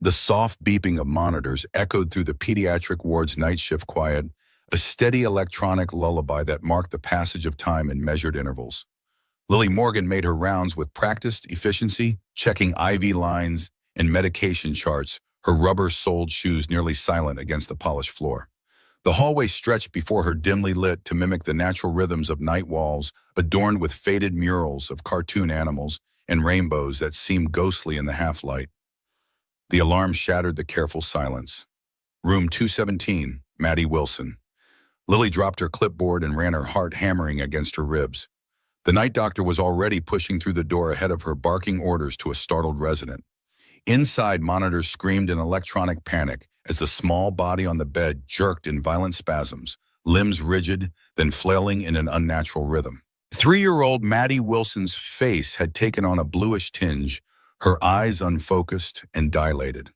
The soft beeping of monitors echoed through the pediatric ward's night shift quiet, a steady electronic lullaby that marked the passage of time in measured intervals. Lily Morgan made her rounds with practiced efficiency, checking IV lines and medication charts, her rubber-soled shoes nearly silent against the polished floor. The hallway stretched before her dimly lit to mimic the natural rhythms of night walls, adorned with faded murals of cartoon animals and rainbows that seemed ghostly in the half-light. The alarm shattered the careful silence. Room 217, Maddie Wilson. Lily dropped her clipboard and ran her heart hammering against her ribs. The night doctor was already pushing through the door ahead of her, barking orders to a startled resident. Inside, monitors screamed in electronic panic as the small body on the bed jerked in violent spasms, limbs rigid, then flailing in an unnatural rhythm. 3-year-old Maddie Wilson's face had taken on a bluish tinge, her eyes unfocused and dilated.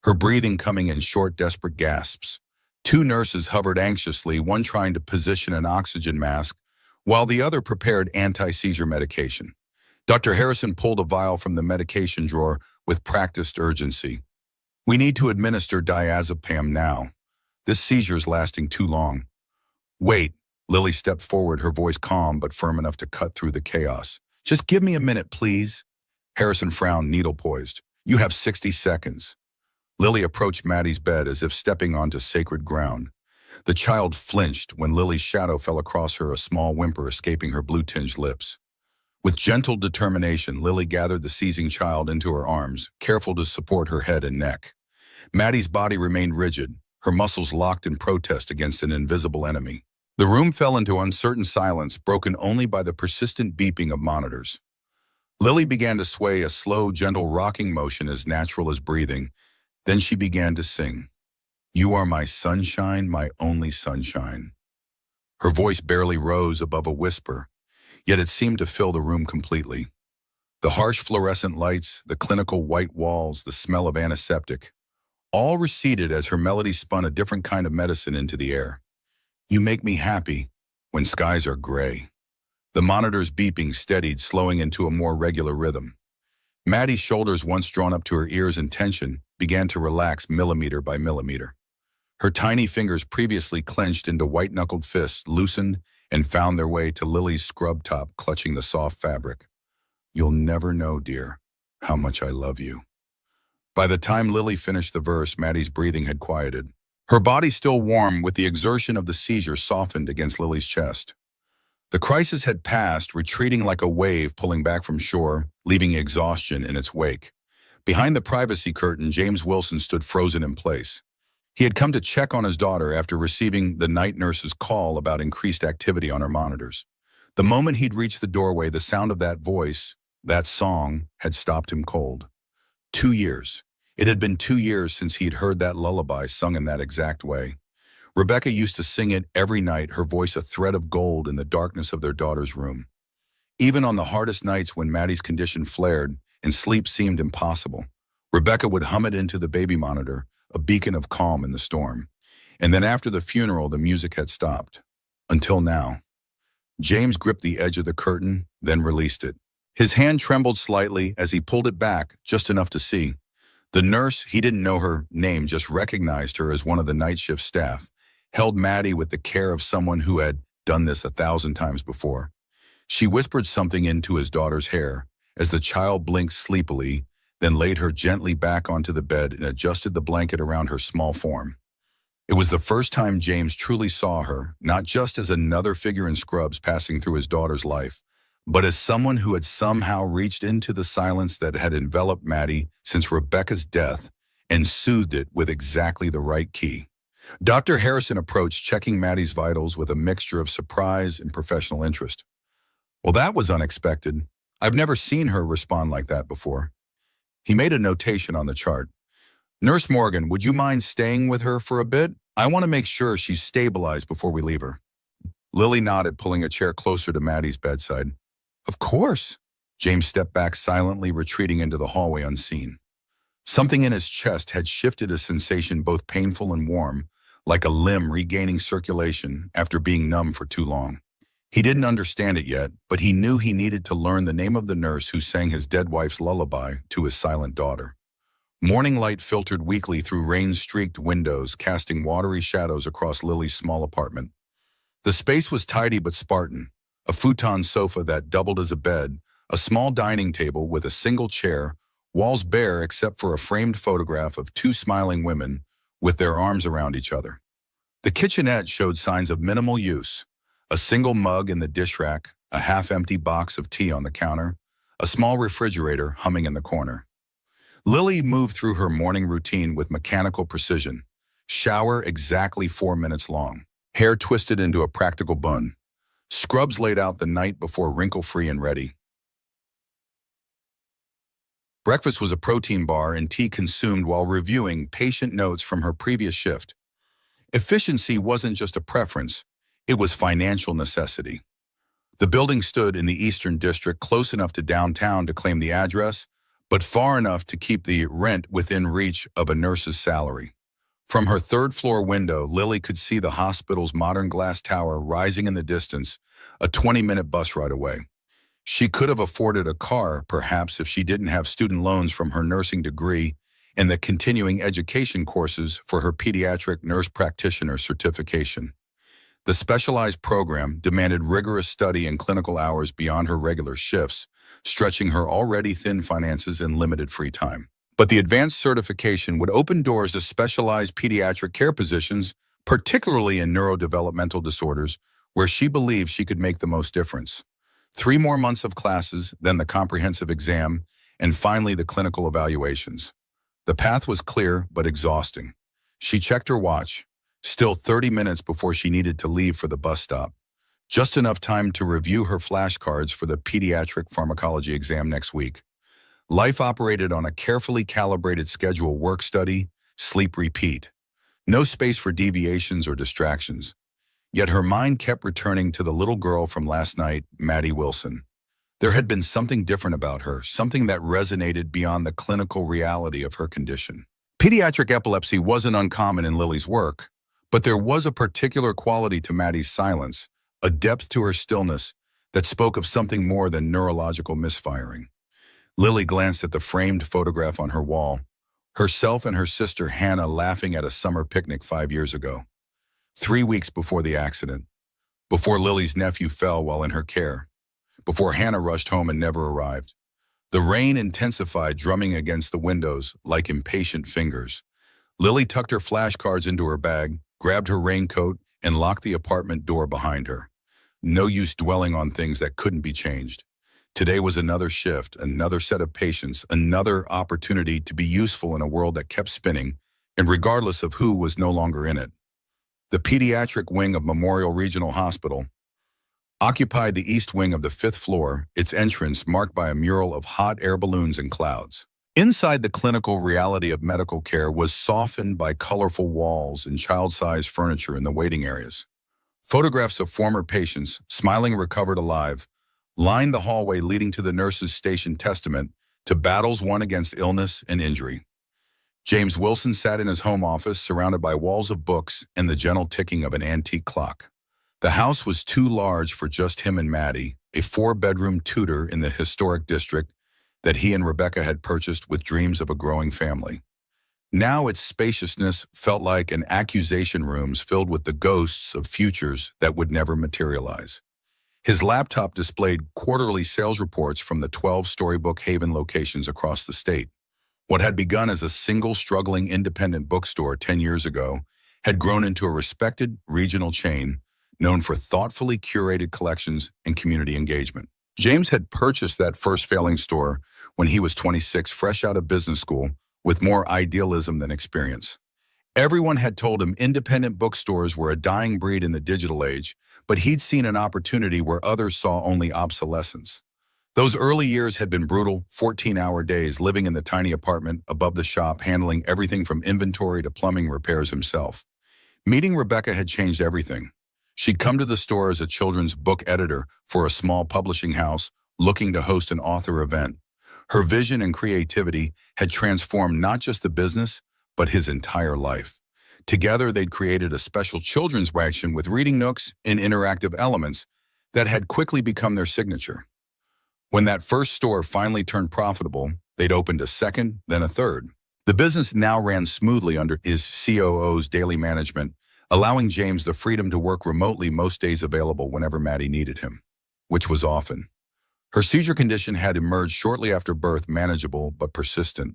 Her breathing coming in short, desperate gasps. 2 nurses hovered anxiously, one trying to position an oxygen mask, while the other prepared anti-seizure medication. Dr. Harrison pulled a vial from the medication drawer with practiced urgency. "We need to administer diazepam now. This seizure's lasting too long." "Wait." Lily stepped forward, her voice calm but firm enough to cut through the chaos. "Just give me a minute, please." Harrison frowned, needle poised. "You have 60 seconds. Lily approached Maddie's bed as if stepping onto sacred ground. The child flinched when Lily's shadow fell across her, a small whimper escaping her blue-tinged lips. With gentle determination, Lily gathered the seizing child into her arms, careful to support her head and neck. Maddie's body remained rigid, her muscles locked in protest against an invisible enemy. The room fell into uncertain silence, broken only by the persistent beeping of monitors. Lily began to sway, a slow, gentle rocking motion as natural as breathing. Then she began to sing. "You are my sunshine, my only sunshine." Her voice barely rose above a whisper, yet it seemed to fill the room completely. The harsh fluorescent lights, the clinical white walls, the smell of antiseptic, all receded as her melody spun a different kind of medicine into the air. "You make me happy when skies are gray." The monitor's beeping steadied, slowing into a more regular rhythm. Maddie's shoulders, once drawn up to her ears in tension, began to relax millimeter by millimeter. Her tiny fingers, previously clenched into white-knuckled fists, loosened and found their way to Lily's scrub top, clutching the soft fabric. "You'll never know, dear, how much I love you." By the time Lily finished the verse, Maddie's breathing had quieted. Her body, still warm with the exertion of the seizure, softened against Lily's chest. The crisis had passed, retreating like a wave pulling back from shore, leaving exhaustion in its wake. Behind the privacy curtain, James Wilson stood frozen in place. He had come to check on his daughter after receiving the night nurse's call about increased activity on her monitors. The moment he'd reached the doorway, the sound of that voice, that song, had stopped him cold. 2 years. It had been 2 years since he'd heard that lullaby sung in that exact way. Rebecca used to sing it every night, her voice a thread of gold in the darkness of their daughter's room. Even on the hardest nights when Maddie's condition flared and sleep seemed impossible, Rebecca would hum it into the baby monitor, a beacon of calm in the storm. And then after the funeral, the music had stopped. Until now. James gripped the edge of the curtain, then released it. His hand trembled slightly as he pulled it back, just enough to see. The nurse, he didn't know her name, just recognized her as one of the night shift staff, held Maddie with the care of someone who had done this 1,000 times before. She whispered something into his daughter's hair as the child blinked sleepily, then laid her gently back onto the bed and adjusted the blanket around her small form. It was the first time James truly saw her, not just as another figure in scrubs passing through his daughter's life, but as someone who had somehow reached into the silence that had enveloped Maddie since Rebecca's death and soothed it with exactly the right key. Dr. Harrison approached, checking Maddie's vitals with a mixture of surprise and professional interest. "Well, that was unexpected. I've never seen her respond like that before." He made a notation on the chart. "Nurse Morgan, would you mind staying with her for a bit? I want to make sure she's stabilized before we leave her." Lily nodded, pulling a chair closer to Maddie's bedside. "Of course." James stepped back silently, retreating into the hallway unseen. Something in his chest had shifted, a sensation both painful and warm, like a limb regaining circulation after being numb for too long. He didn't understand it yet, but he knew he needed to learn the name of the nurse who sang his dead wife's lullaby to his silent daughter. Morning light filtered weakly through rain-streaked windows, casting watery shadows across Lily's small apartment. The space was tidy but Spartan. A futon sofa that doubled as a bed, a small dining table with a single chair, walls bare except for a framed photograph of two smiling women with their arms around each other. The kitchenette showed signs of minimal use. A single mug in the dish rack, a half-empty box of tea on the counter, a small refrigerator humming in the corner. Lily moved through her morning routine with mechanical precision. Shower exactly 4 minutes long. Hair twisted into a practical bun. Scrubs laid out the night before, wrinkle-free and ready. Breakfast was a protein bar and tea consumed while reviewing patient notes from her previous shift. Efficiency wasn't just a preference, it was financial necessity. The building stood in the Eastern District, close enough to downtown to claim the address, but far enough to keep the rent within reach of a nurse's salary. From her third-floor window, Lily could see the hospital's modern glass tower rising in the distance, a 20-minute bus ride away. She could have afforded a car, perhaps, if she didn't have student loans from her nursing degree and the continuing education courses for her pediatric nurse practitioner certification. The specialized program demanded rigorous study and clinical hours beyond her regular shifts, stretching her already thin finances and limited free time. But the advanced certification would open doors to specialized pediatric care positions, particularly in neurodevelopmental disorders, where she believed she could make the most difference. 3 more months of classes, then the comprehensive exam, and finally the clinical evaluations. The path was clear but exhausting. She checked her watch, still 30 minutes before she needed to leave for the bus stop. Just enough time to review her flashcards for the pediatric pharmacology exam next week. Life operated on a carefully calibrated schedule: work, study, sleep, repeat. No space for deviations or distractions. Yet her mind kept returning to the little girl from last night, Maddie Wilson. There had been something different about her, something that resonated beyond the clinical reality of her condition. Pediatric epilepsy wasn't uncommon in Lily's work, but there was a particular quality to Maddie's silence, a depth to her stillness that spoke of something more than neurological misfiring. Lily glanced at the framed photograph on her wall, herself and her sister Hannah laughing at a summer picnic 5 years ago. 3 weeks before the accident, before Lily's nephew fell while in her care, before Hannah rushed home and never arrived. The rain intensified, drumming against the windows like impatient fingers. Lily tucked her flashcards into her bag, grabbed her raincoat, and locked the apartment door behind her. No use dwelling on things that couldn't be changed. Today was another shift, another set of patients, another opportunity to be useful in a world that kept spinning, and regardless of who was no longer in it. The pediatric wing of Memorial Regional Hospital occupied the east wing of the 5th floor, its entrance marked by a mural of hot air balloons and clouds. Inside, the clinical reality of medical care was softened by colorful walls and child-sized furniture in the waiting areas. Photographs of former patients, smiling recovered alive, lined the hallway leading to the nurses' station, testament to battles won against illness and injury. James Wilson sat in his home office, surrounded by walls of books and the gentle ticking of an antique clock. The house was too large for just him and Maddie, a 4-bedroom Tudor in the historic district that he and Rebecca had purchased with dreams of a growing family. Now its spaciousness felt like an accusation rooms filled with the ghosts of futures that would never materialize. His laptop displayed quarterly sales reports from the 12 Storybook Haven locations across the state. What had begun as a single struggling independent bookstore 10 years ago had grown into a respected regional chain known for thoughtfully curated collections and community engagement. James had purchased that first failing store when he was 26, fresh out of business school, with more idealism than experience. Everyone had told him independent bookstores were a dying breed in the digital age, but he'd seen an opportunity where others saw only obsolescence. Those early years had been brutal, 14-hour days living in the tiny apartment above the shop, handling everything from inventory to plumbing repairs himself. Meeting Rebecca had changed everything. She'd come to the store as a children's book editor for a small publishing house looking to host an author event. Her vision and creativity had transformed not just the business, but his entire life. Together, they'd created a special children's section with reading nooks and interactive elements that had quickly become their signature. When that first store finally turned profitable, they'd opened a second, then a third. The business now ran smoothly under his COO's daily management, allowing James the freedom to work remotely most days available whenever Maddie needed him, which was often. Her seizure condition had emerged shortly after birth, manageable but persistent.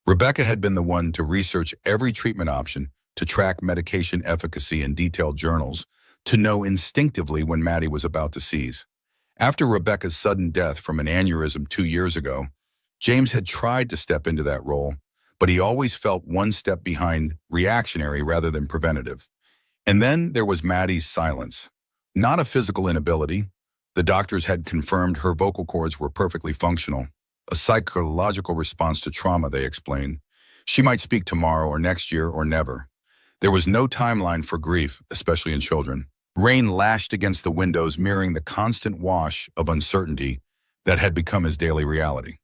Rebecca had been the one to research every treatment option, to track medication efficacy in detailed journals, to know instinctively when Maddie was about to seize. After Rebecca's sudden death from an aneurysm 2 years ago, James had tried to step into that role, but he always felt one step behind, reactionary rather than preventative. And then there was Maddie's silence. Not a physical inability. The doctors had confirmed her vocal cords were perfectly functional. A psychological response to trauma, they explained. She might speak tomorrow or next year or never. There was no timeline for grief, especially in children. Rain lashed against the windows, mirroring the constant wash of uncertainty that had become his daily reality.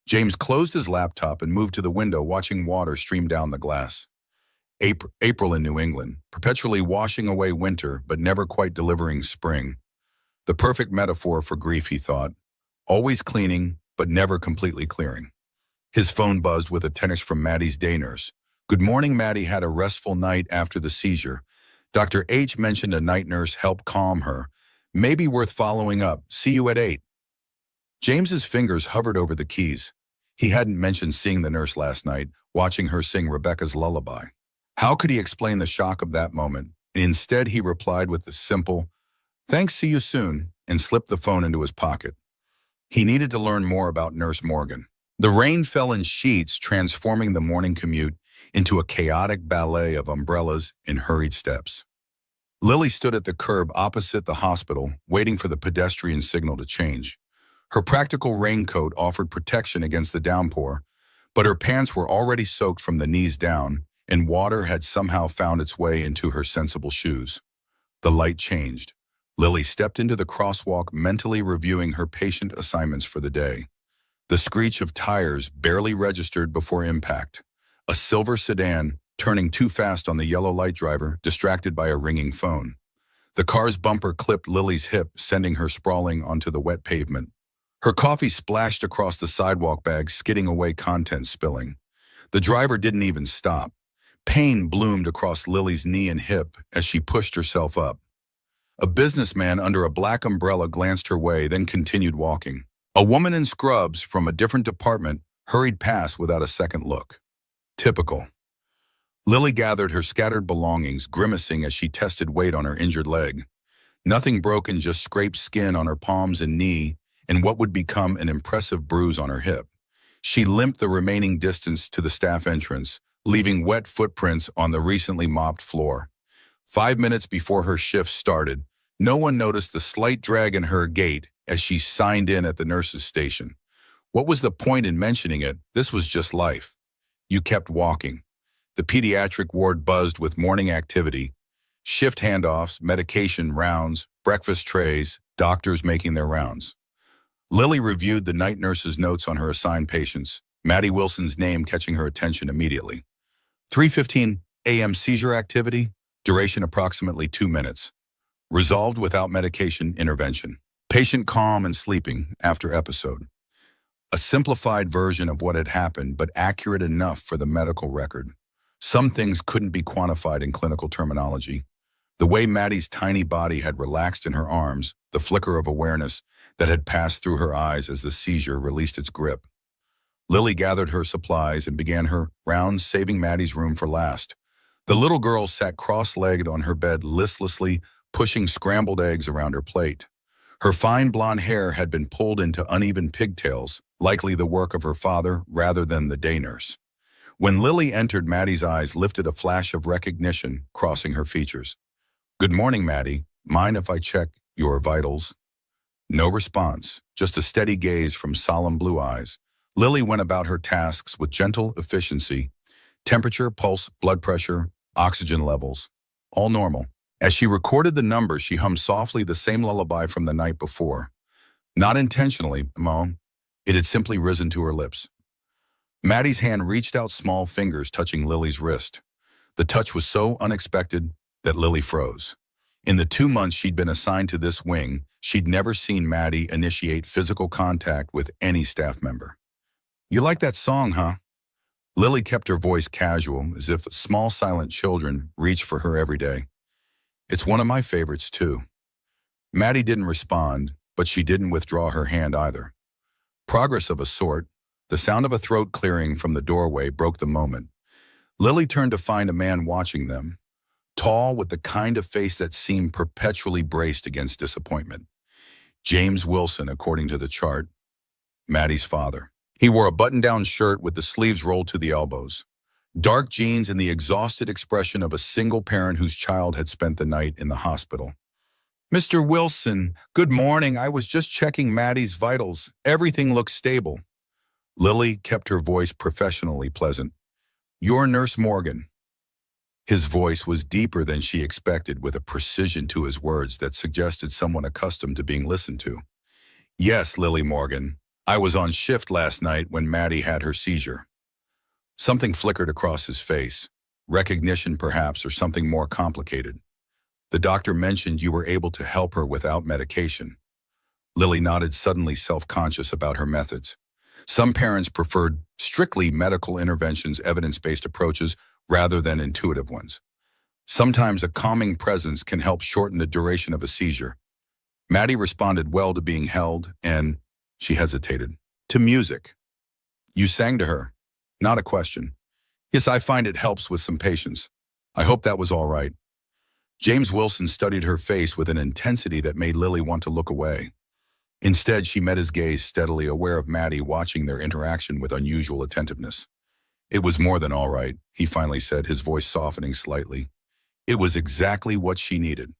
James closed his laptop and moved to the window, watching water stream down the glass. April in New England, perpetually washing away winter but never quite delivering spring. The perfect metaphor for grief, he thought. Always cleaning, but never completely clearing. His phone buzzed with a text from Maddie's day nurse. "Good morning, Maddie had a restful night after the seizure. Dr. H mentioned a night nurse helped calm her. Maybe worth following up. See you at 8. James's fingers hovered over the keys. He hadn't mentioned seeing the nurse last night, watching her sing Rebecca's lullaby. How could he explain the shock of that moment? Instead, he replied with the simple, "Thanks, see you soon," and slipped the phone into his pocket. He needed to learn more about Nurse Morgan. The rain fell in sheets, transforming the morning commute into a chaotic ballet of umbrellas and hurried steps. Lily stood at the curb opposite the hospital, waiting for the pedestrian signal to change. Her practical raincoat offered protection against the downpour, but her pants were already soaked from the knees down, and water had somehow found its way into her sensible shoes. The light changed. Lily stepped into the crosswalk, mentally reviewing her patient assignments for the day. The screech of tires barely registered before impact. A silver sedan, turning too fast on the yellow light driver, distracted by a ringing phone. The car's bumper clipped Lily's hip, sending her sprawling onto the wet pavement. Her coffee splashed across the sidewalk bag, skidding away, contents spilling. The driver didn't even stop. Pain bloomed across Lily's knee and hip as she pushed herself up. A businessman under a black umbrella glanced her way, then continued walking. A woman in scrubs from a different department hurried past without a second look. Typical. Lily gathered her scattered belongings, grimacing as she tested weight on her injured leg. Nothing broken, just scraped skin on her palms and knee, and what would become an impressive bruise on her hip. She limped the remaining distance to the staff entrance, leaving wet footprints on the recently mopped floor. 5 minutes before her shift started, no one noticed the slight drag in her gait as she signed in at the nurse's station. What was the point in mentioning it? This was just life. You kept walking. The pediatric ward buzzed with morning activity. Shift handoffs, medication rounds, breakfast trays, doctors making their rounds. Lily reviewed the night nurse's notes on her assigned patients, Maddie Wilson's name catching her attention immediately. 3:15 a.m. seizure activity, duration approximately 2 minutes. Resolved without medication intervention. Patient calm and sleeping after episode. A simplified version of what had happened, but accurate enough for the medical record. Some things couldn't be quantified in clinical terminology. The way Maddie's tiny body had relaxed in her arms, the flicker of awareness that had passed through her eyes as the seizure released its grip. Lily gathered her supplies and began her rounds, saving Maddie's room for last. The little girl sat cross-legged on her bed, listlessly pushing scrambled eggs around her plate. Her fine blonde hair had been pulled into uneven pigtails, likely the work of her father rather than the day nurse. When Lily entered, Maddie's eyes lifted, a flash of recognition crossing her features. "Good morning, Maddie. Mind if I check your vitals?" No response, just a steady gaze from solemn blue eyes. Lily went about her tasks with gentle efficiency. Temperature, pulse, blood pressure, oxygen levels, all normal. As she recorded the numbers, she hummed softly the same lullaby from the night before. Not intentionally, Mo. It had simply risen to her lips. Maddie's hand reached out, small fingers touching Lily's wrist. The touch was so unexpected that Lily froze. In the 2 months she'd been assigned to this wing, she'd never seen Maddie initiate physical contact with any staff member. "You like that song, huh?" Lily kept her voice casual, as if small silent children reached for her every day. It's one of my favorites, too. Maddie didn't respond, but she didn't withdraw her hand either. Progress of a sort, the sound of a throat clearing from the doorway broke the moment. Lily turned to find a man watching them, tall with the kind of face that seemed perpetually braced against disappointment. James Wilson, according to the chart, Maddie's father. He wore a button-down shirt with the sleeves rolled to the elbows, dark jeans, and the exhausted expression of a single parent whose child had spent the night in the hospital. Mr. Wilson, good morning. I was just checking Maddie's vitals. Everything looks stable. Lily kept her voice professionally pleasant. You're Nurse Morgan. His voice was deeper than she expected, with a precision to his words that suggested someone accustomed to being listened to. Yes, Lily Morgan. I was on shift last night when Maddie had her seizure. Something flickered across his face. Recognition, perhaps, or something more complicated. The doctor mentioned you were able to help her without medication. Lily nodded, suddenly self-conscious about her methods. Some parents preferred strictly medical interventions, evidence-based approaches, rather than intuitive ones. Sometimes a calming presence can help shorten the duration of a seizure. Maddie responded well to being held, and she hesitated. To music. You sang to her. Not a question. Yes, I find it helps with some patience. I hope that was all right. James Wilson studied her face with an intensity that made Lily want to look away. Instead, she met his gaze steadily, aware of Maddie watching their interaction with unusual attentiveness. It was more than all right, he finally said, his voice softening slightly. It was exactly what she needed.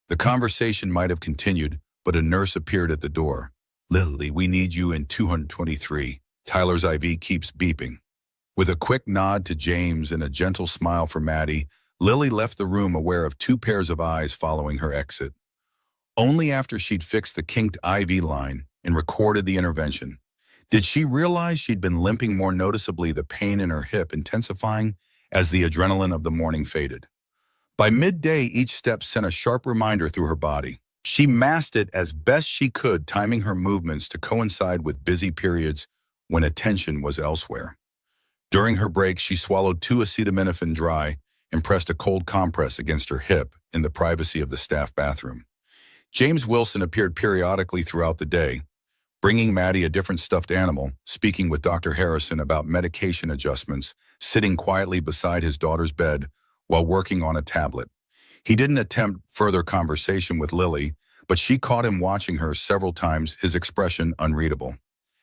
The conversation might have continued, but a nurse appeared at the door. Lily, we need you in 223. Tyler's IV keeps beeping. With a quick nod to James and a gentle smile for Maddie, Lily left the room, aware of two pairs of eyes following her exit. Only after she'd fixed the kinked IV line and recorded the intervention did she realize she'd been limping, more noticeably the pain in her hip intensifying as the adrenaline of the morning faded. By midday, each step sent a sharp reminder through her body. She masked it as best she could, timing her movements to coincide with busy periods when attention was elsewhere. During her break, she swallowed 2 acetaminophen dry and pressed a cold compress against her hip in the privacy of the staff bathroom. James Wilson appeared periodically throughout the day, bringing Maddie a different stuffed animal, speaking with Dr. Harrison about medication adjustments, sitting quietly beside his daughter's bed while working on a tablet. He didn't attempt further conversation with Lily, but she caught him watching her several times, his expression unreadable.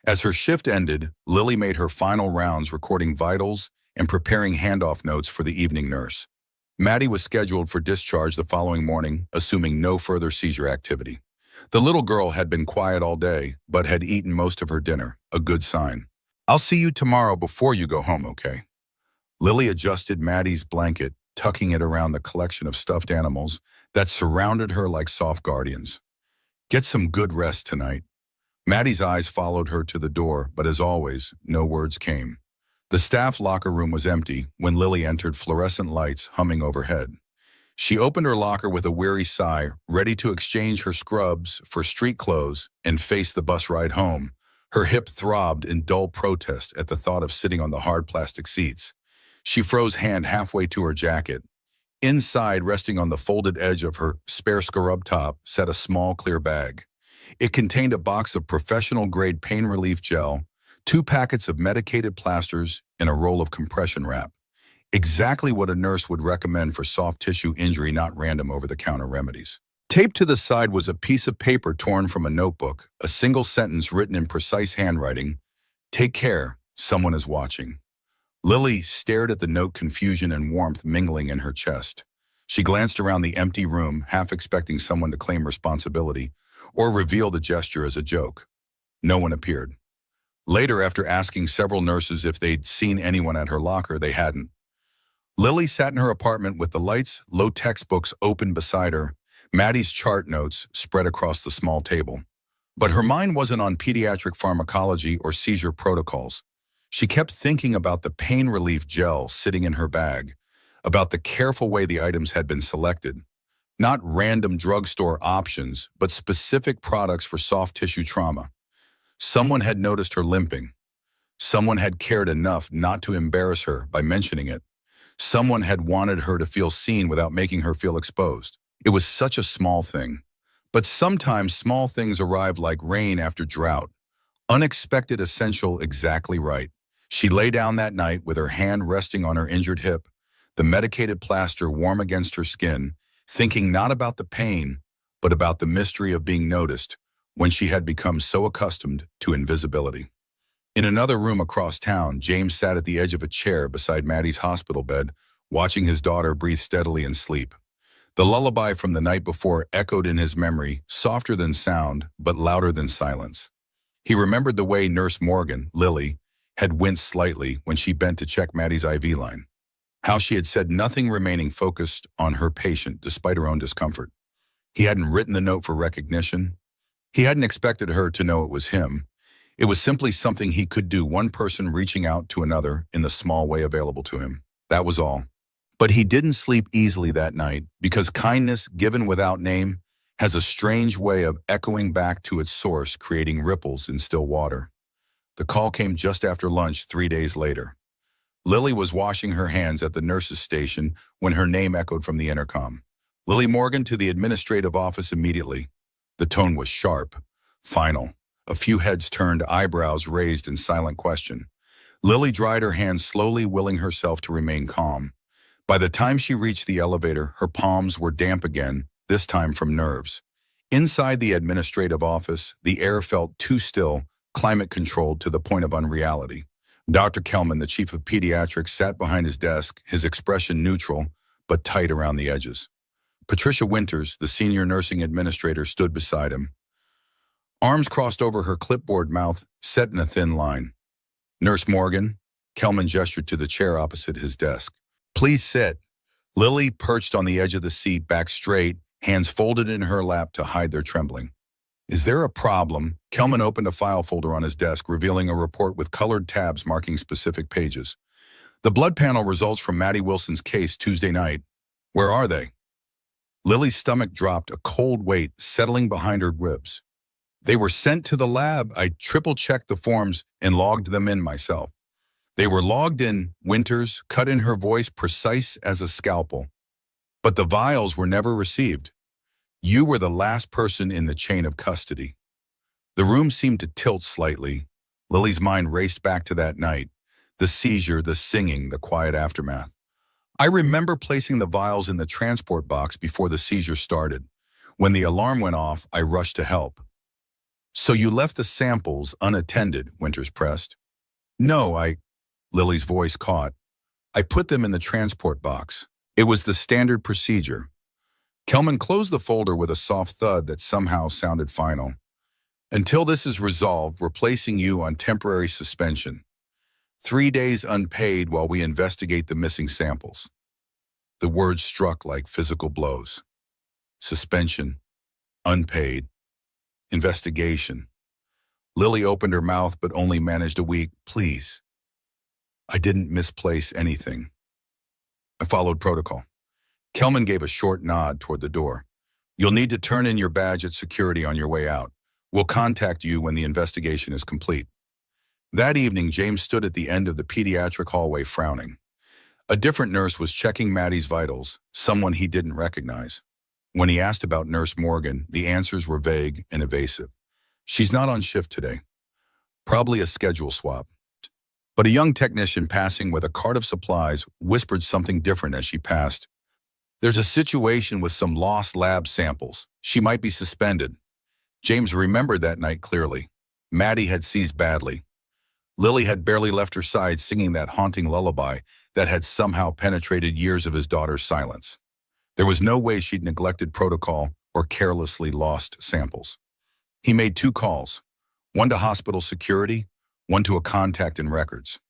As her shift ended, Lily made her final rounds, recording vitals and preparing handoff notes for the evening nurse. Maddie was scheduled for discharge the following morning, assuming no further seizure activity. The little girl had been quiet all day, but had eaten most of her dinner, a good sign. I'll see you tomorrow before you go home, okay? Lily adjusted Maddie's blanket, tucking it around the collection of stuffed animals that surrounded her like soft guardians. Get some good rest tonight. Maddie's eyes followed her to the door, but as always, no words came. The staff locker room was empty when Lily entered, fluorescent lights humming overhead. She opened her locker with a weary sigh, ready to exchange her scrubs for street clothes and face the bus ride home. Her hip throbbed in dull protest at the thought of sitting on the hard plastic seats. She froze hand halfway to her jacket. Inside, resting on the folded edge of her spare scrub top, sat a small clear bag. It contained a box of professional-grade pain relief gel, 2 packets of medicated plasters, and a roll of compression wrap. Exactly what a nurse would recommend for soft tissue injury, not random over-the-counter remedies. Taped to the side was a piece of paper torn from a notebook, a single sentence written in precise handwriting. Take care, someone is watching. Lily stared at the note, confusion and warmth mingling in her chest. She glanced around the empty room, half expecting someone to claim responsibility or reveal the gesture as a joke. No one appeared. Later, after asking several nurses if they'd seen anyone at her locker, they hadn't. Lily sat in her apartment with the lights, low textbooks open beside her, Maddie's chart notes spread across the small table. But her mind wasn't on pediatric pharmacology or seizure protocols. She kept thinking about the pain relief gel sitting in her bag, about the careful way the items had been selected. Not random drugstore options, but specific products for soft tissue trauma. Someone had noticed her limping. Someone had cared enough not to embarrass her by mentioning it. Someone had wanted her to feel seen without making her feel exposed. It was such a small thing. But sometimes small things arrive like rain after drought. Unexpected, essential, exactly right. She lay down that night with her hand resting on her injured hip, the medicated plaster warm against her skin, thinking not about the pain, but about the mystery of being noticed when she had become so accustomed to invisibility. In another room across town, James sat at the edge of a chair beside Maddie's hospital bed, watching his daughter breathe steadily in sleep. The lullaby from the night before echoed in his memory, softer than sound, but louder than silence. He remembered the way Nurse Morgan, Lily, had winced slightly when she bent to check Maddie's IV line. How she had said nothing, remaining focused on her patient despite her own discomfort. He hadn't written the note for recognition. He hadn't expected her to know it was him. It was simply something he could do, one person reaching out to another in the small way available to him. That was all. But he didn't sleep easily that night because kindness given without name has a strange way of echoing back to its source, creating ripples in still water. The call came just after lunch 3 days later. Lily was washing her hands at the nurse's station when her name echoed from the intercom. Lily Morgan to the administrative office immediately. The tone was sharp, final. A few heads turned, eyebrows raised in silent question. Lily dried her hands slowly, willing herself to remain calm. By the time she reached the elevator, her palms were damp again, this time from nerves. Inside the administrative office, the air felt too still, climate-controlled to the point of unreality. Dr. Kelman, the chief of pediatrics, sat behind his desk, his expression neutral, but tight around the edges. Patricia Winters, the senior nursing administrator, stood beside him. Arms crossed over her clipboard, mouth set in a thin line. Nurse Morgan, Kelman gestured to the chair opposite his desk. Please sit. Lily perched on the edge of the seat, back straight, hands folded in her lap to hide their trembling. Is there a problem? Kelman opened a file folder on his desk, revealing a report with colored tabs marking specific pages. The blood panel results from Maddie Wilson's case Tuesday night. Where are they? Lily's stomach dropped, a cold weight settling behind her ribs. They were sent to the lab. I triple-checked the forms and logged them in myself. They were logged in, Winters cut in her voice precise as a scalpel. But the vials were never received. You were the last person in the chain of custody. The room seemed to tilt slightly. Lily's mind raced back to that night. The seizure, the singing, the quiet aftermath. I remember placing the vials in the transport box before the seizure started. When the alarm went off, I rushed to help. So you left the samples unattended, Winters pressed. No, Lily's voice caught. I put them in the transport box. It was the standard procedure. Kelman closed the folder with a soft thud that somehow sounded final. Until this is resolved, we're placing you on temporary suspension. 3 days unpaid while we investigate the missing samples. The words struck like physical blows. Suspension, unpaid, investigation. Lily opened her mouth but only managed a weak, please. I didn't misplace anything. I followed protocol. Kelman gave a short nod toward the door. You'll need to turn in your badge at security on your way out. We'll contact you when the investigation is complete. That evening, James stood at the end of the pediatric hallway frowning. A different nurse was checking Maddie's vitals, someone he didn't recognize. When he asked about Nurse Morgan, the answers were vague and evasive. She's not on shift today. Probably a schedule swap. But a young technician passing with a cart of supplies whispered something different as she passed. There's a situation with some lost lab samples. She might be suspended. James remembered that night clearly. Maddie had seized badly. Lily had barely left her side singing that haunting lullaby that had somehow penetrated years of his daughter's silence. There was no way she'd neglected protocol or carelessly lost samples. He made 2 calls, one to hospital security, one to a contact in records.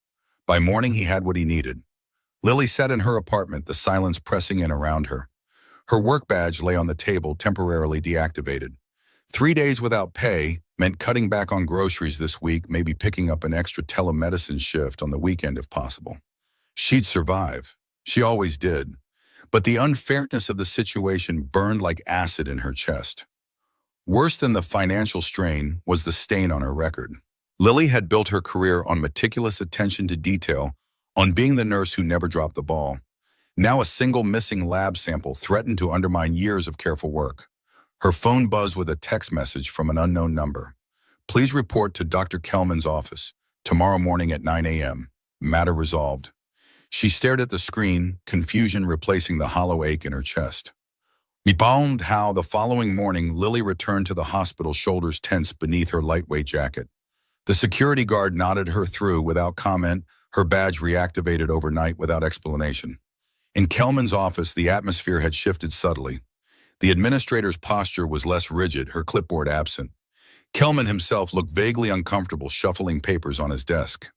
By morning, he had what he needed. Lily sat in her apartment, the silence pressing in around her. Her work badge lay on the table, temporarily deactivated. 3 days without pay meant cutting back on groceries this week, maybe picking up an extra telemedicine shift on the weekend if possible. She'd survive. She always did. But the unfairness of the situation burned like acid in her chest. Worse than the financial strain was the stain on her record. Lily had built her career on meticulous attention to detail, on being the nurse who never dropped the ball. Now a single missing lab sample threatened to undermine years of careful work. Her phone buzzed with a text message from an unknown number. Please report to Dr. Kelman's office tomorrow morning at 9 a.m. Matter resolved. She stared at the screen, confusion replacing the hollow ache in her chest. Recalled how the following morning Lily returned to the hospital, shoulders tense beneath her lightweight jacket. The security guard nodded her through without comment, her badge reactivated overnight without explanation. In Kelman's office, the atmosphere had shifted subtly. The administrator's posture was less rigid, her clipboard absent. Kelman himself looked vaguely uncomfortable, shuffling papers on his desk.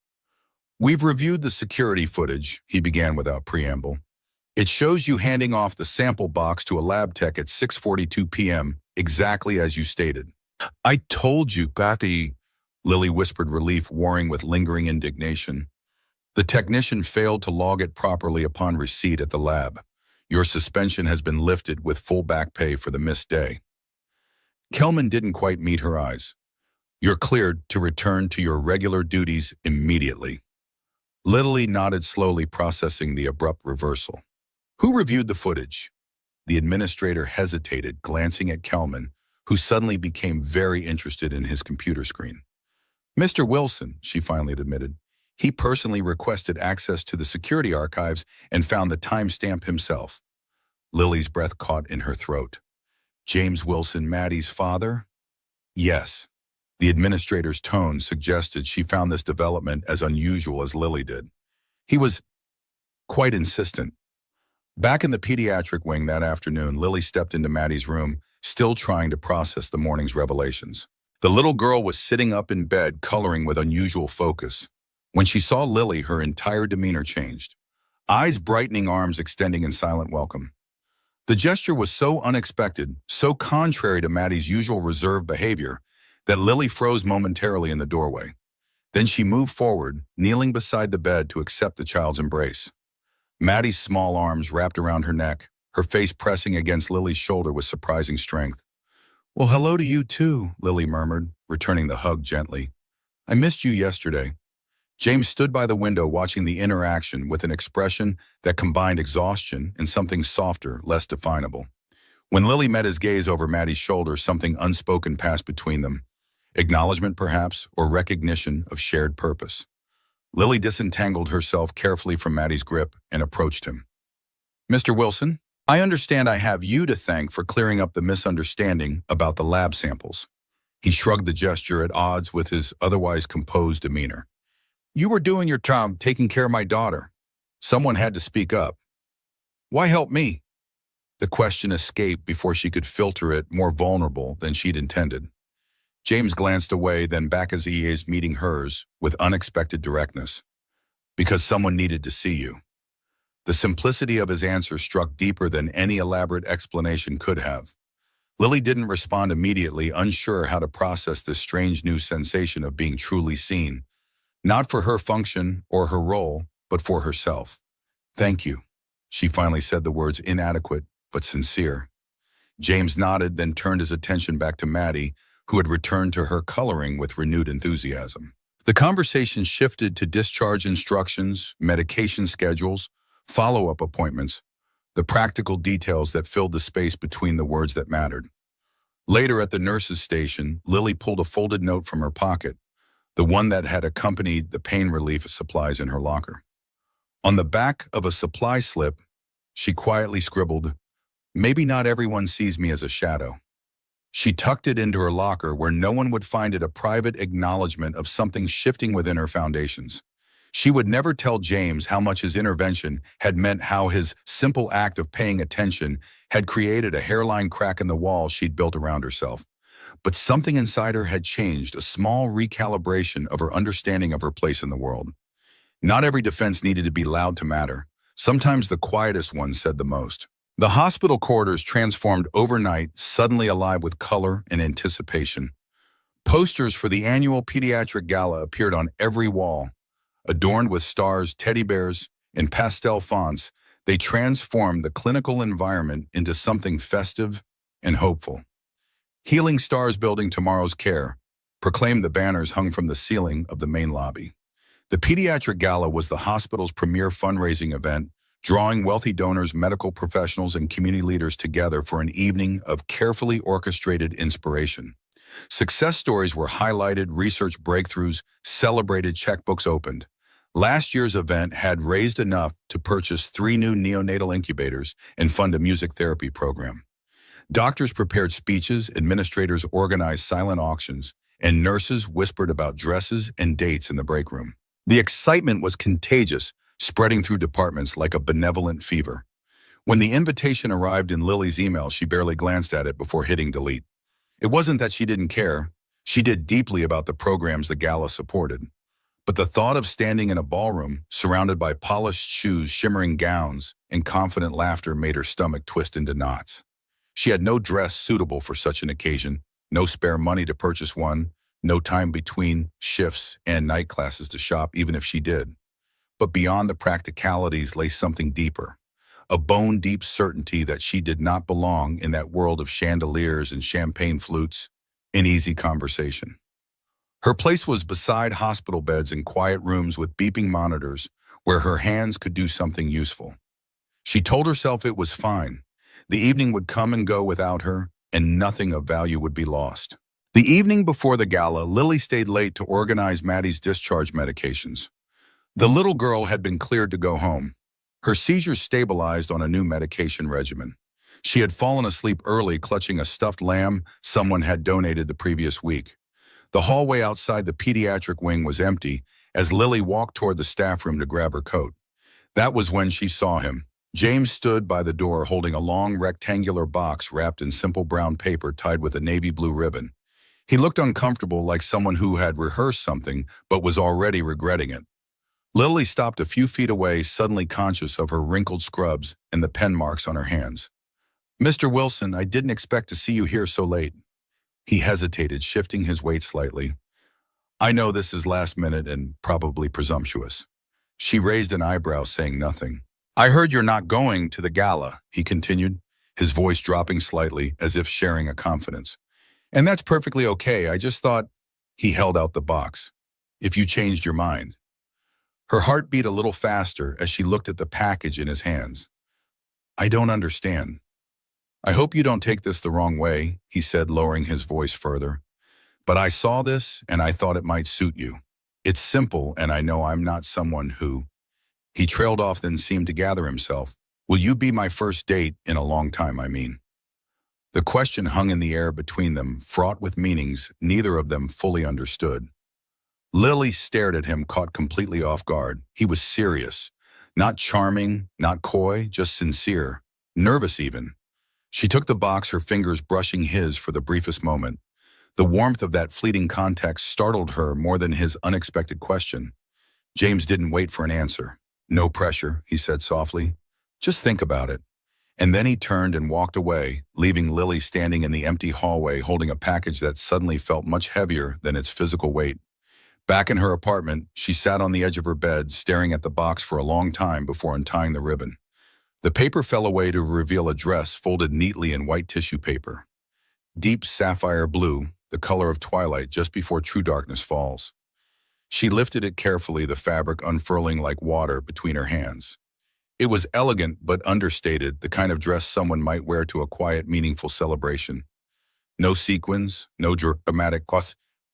We've reviewed the security footage, he began without preamble. It shows you handing off the sample box to a lab tech at 6:42 p.m., exactly as you stated. I told you, Gatti, Lily whispered, relief warring with lingering indignation. The technician failed to log it properly upon receipt at the lab. Your suspension has been lifted with full back pay for the missed day. Kelman didn't quite meet her eyes. You're cleared to return to your regular duties immediately. Lily nodded slowly, processing the abrupt reversal. Who reviewed the footage? The administrator hesitated, glancing at Kelman, who suddenly became very interested in his computer screen. Mr. Wilson, she finally admitted. He personally requested access to the security archives and found the timestamp himself. Lily's breath caught in her throat. James Wilson, Maddie's father? Yes. The administrator's tone suggested she found this development as unusual as Lily did. He was quite insistent. Back in the pediatric wing that afternoon, Lily stepped into Maddie's room, still trying to process the morning's revelations. The little girl was sitting up in bed, coloring with unusual focus. When she saw Lily, her entire demeanor changed. Eyes brightening, arms extending in silent welcome. The gesture was so unexpected, so contrary to Maddie's usual reserved behavior, that Lily froze momentarily in the doorway. Then she moved forward, kneeling beside the bed to accept the child's embrace. Maddie's small arms wrapped around her neck, her face pressing against Lily's shoulder with surprising strength. Well, hello to you too, Lily murmured, returning the hug gently. I missed you yesterday. James stood by the window watching the interaction with an expression that combined exhaustion and something softer, less definable. When Lily met his gaze over Maddie's shoulder, something unspoken passed between them. Acknowledgement, perhaps, or recognition of shared purpose. Lily disentangled herself carefully from Maddie's grip and approached him. Mr. Wilson, I understand I have you to thank for clearing up the misunderstanding about the lab samples. He shrugged, the gesture at odds with his otherwise composed demeanor. You were doing your job, taking care of my daughter. Someone had to speak up. Why help me? The question escaped before she could filter it, more vulnerable than she'd intended. James glanced away, then back as he is meeting hers with unexpected directness. Because someone needed to see you. The simplicity of his answer struck deeper than any elaborate explanation could have. Lily didn't respond immediately, unsure how to process this strange new sensation of being truly seen. Not for her function or her role, but for herself. Thank you. She finally said, the words inadequate but sincere. James nodded, then turned his attention back to Maddie, who had returned to her coloring with renewed enthusiasm. The conversation shifted to discharge instructions, medication schedules, follow-up appointments, the practical details that filled the space between the words that mattered. Later at the nurse's station, Lily pulled a folded note from her pocket, the one that had accompanied the pain relief supplies in her locker. On the back of a supply slip, she quietly scribbled, "Maybe not everyone sees me as a shadow." She tucked it into her locker where no one would find it, a private acknowledgement of something shifting within her foundations. She would never tell James how much his intervention had meant, how his simple act of paying attention had created a hairline crack in the wall she'd built around herself. But something inside her had changed, a small recalibration of her understanding of her place in the world. Not every defense needed to be loud to matter. Sometimes the quietest ones said the most. The hospital corridors transformed overnight, suddenly alive with color and anticipation. Posters for the annual pediatric gala appeared on every wall. Adorned with stars, teddy bears, and pastel fonts, they transformed the clinical environment into something festive and hopeful. Healing Stars, building tomorrow's care. proclaimed the banners hung from the ceiling of the main lobby. The Pediatric Gala was the hospital's premier fundraising event, drawing wealthy donors, medical professionals, and community leaders together for an evening of carefully orchestrated inspiration. Success stories were highlighted, research breakthroughs celebrated, checkbooks opened. Last year's event had raised enough to purchase 3 new neonatal incubators and fund a music therapy program. Doctors prepared speeches, administrators organized silent auctions, and nurses whispered about dresses and dates in the break room. The excitement was contagious, spreading through departments like a benevolent fever. When the invitation arrived in Lily's email, she barely glanced at it before hitting delete. It wasn't that she didn't care. She did deeply about the programs the gala supported. But the thought of standing in a ballroom, surrounded by polished shoes, shimmering gowns, and confident laughter made her stomach twist into knots. She had no dress suitable for such an occasion, no spare money to purchase one, no time between shifts and night classes to shop, even if she did. But beyond the practicalities lay something deeper, a bone-deep certainty that she did not belong in that world of chandeliers and champagne flutes and easy conversation. Her place was beside hospital beds and quiet rooms with beeping monitors where her hands could do something useful. She told herself it was fine. The evening would come and go without her, and nothing of value would be lost. The evening before the gala, Lily stayed late to organize Maddie's discharge medications. The little girl had been cleared to go home. Her seizures stabilized on a new medication regimen. She had fallen asleep early, clutching a stuffed lamb someone had donated the previous week. The hallway outside the pediatric wing was empty as Lily walked toward the staff room to grab her coat. That was when she saw him. James stood by the door holding a long rectangular box wrapped in simple brown paper tied with a navy blue ribbon. He looked uncomfortable, like someone who had rehearsed something but was already regretting it. Lily stopped a few feet away, suddenly conscious of her wrinkled scrubs and the pen marks on her hands. "Mr. Wilson, I didn't expect to see you here so late." He hesitated, shifting his weight slightly. "I know this is last minute and probably presumptuous." She raised an eyebrow, saying nothing. "I heard you're not going to the gala," he continued, his voice dropping slightly as if sharing a confidence. "And that's perfectly okay. I just thought—" He held out the box. "If you changed your mind." Her heart beat a little faster as she looked at the package in his hands. "I don't understand." "I hope you don't take this the wrong way," he said, lowering his voice further. "But I saw this and I thought it might suit you. It's simple, and I know I'm not someone who—" He trailed off, then seemed to gather himself. "Will you be my first date in a long time, I mean?" The question hung in the air between them, fraught with meanings neither of them fully understood. Lily stared at him, caught completely off guard. He was serious. Not charming, not coy, just sincere. Nervous even. She took the box, her fingers brushing his for the briefest moment. The warmth of that fleeting contact startled her more than his unexpected question. James didn't wait for an answer. "No pressure," he said softly. "Just think about it." And then he turned and walked away, leaving Lily standing in the empty hallway holding a package that suddenly felt much heavier than its physical weight. Back in her apartment, she sat on the edge of her bed, staring at the box for a long time before untying the ribbon. The paper fell away to reveal a dress folded neatly in white tissue paper. Deep sapphire blue, the color of twilight just before true darkness falls. She lifted it carefully, the fabric unfurling like water between her hands. It was elegant but understated, the kind of dress someone might wear to a quiet, meaningful celebration. No sequins, no dramatic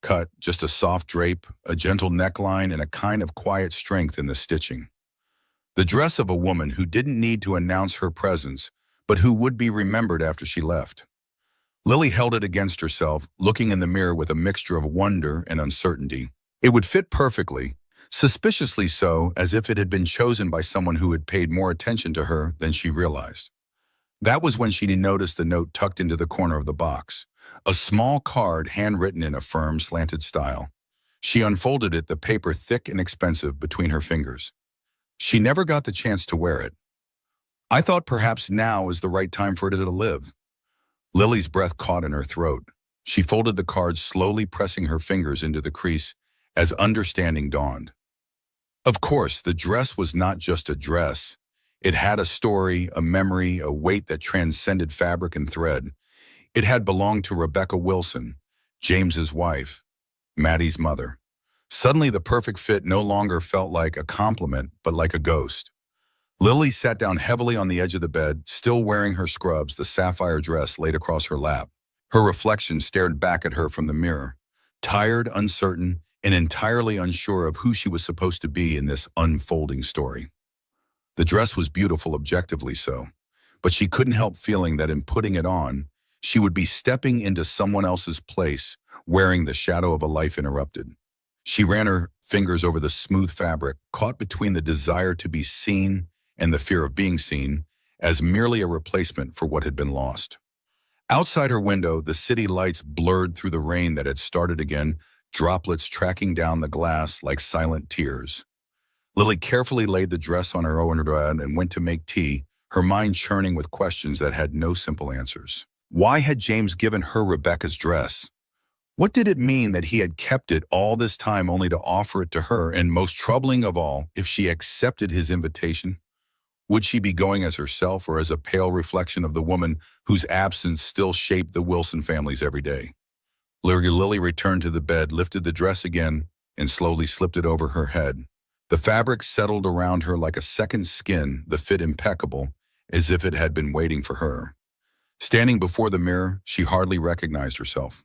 cut, just a soft drape, a gentle neckline, and a kind of quiet strength in the stitching. The dress of a woman who didn't need to announce her presence, but who would be remembered after she left. Lily held it against herself, looking in the mirror with a mixture of wonder and uncertainty. It would fit perfectly, suspiciously so, as if it had been chosen by someone who had paid more attention to her than she realized. That was when she noticed the note tucked into the corner of the box, a small card handwritten in a firm, slanted style. She unfolded it, the paper thick and expensive, between her fingers. She never got the chance to wear it. "I thought perhaps now is the right time for it to live." Lily's breath caught in her throat. She folded the card, slowly pressing her fingers into the crease as understanding dawned. Of course, the dress was not just a dress. It had a story, a memory, a weight that transcended fabric and thread. It had belonged to Rebecca Wilson, James's wife. Maddie's mother. Suddenly, the perfect fit no longer felt like a compliment, but like a ghost. Lily sat down heavily on the edge of the bed, still wearing her scrubs, the sapphire dress laid across her lap. Her reflection stared back at her from the mirror, tired, uncertain, and entirely unsure of who she was supposed to be in this unfolding story. The dress was beautiful, objectively so, but she couldn't help feeling that in putting it on, she would be stepping into someone else's place, wearing the shadow of a life interrupted. She ran her fingers over the smooth fabric, caught between the desire to be seen and the fear of being seen, as merely a replacement for what had been lost. Outside her window, the city lights blurred through the rain that had started again, droplets tracking down the glass like silent tears. Lily carefully laid the dress on her own bed and went to make tea, her mind churning with questions that had no simple answers. Why had James given her Rebecca's dress? What did it mean that he had kept it all this time only to offer it to her, and most troubling of all, if she accepted his invitation? Would she be going as herself or as a pale reflection of the woman whose absence still shaped the Wilson family's every day? Lily returned to the bed, lifted the dress again, and slowly slipped it over her head. The fabric settled around her like a second skin, the fit impeccable, as if it had been waiting for her. Standing before the mirror, she hardly recognized herself.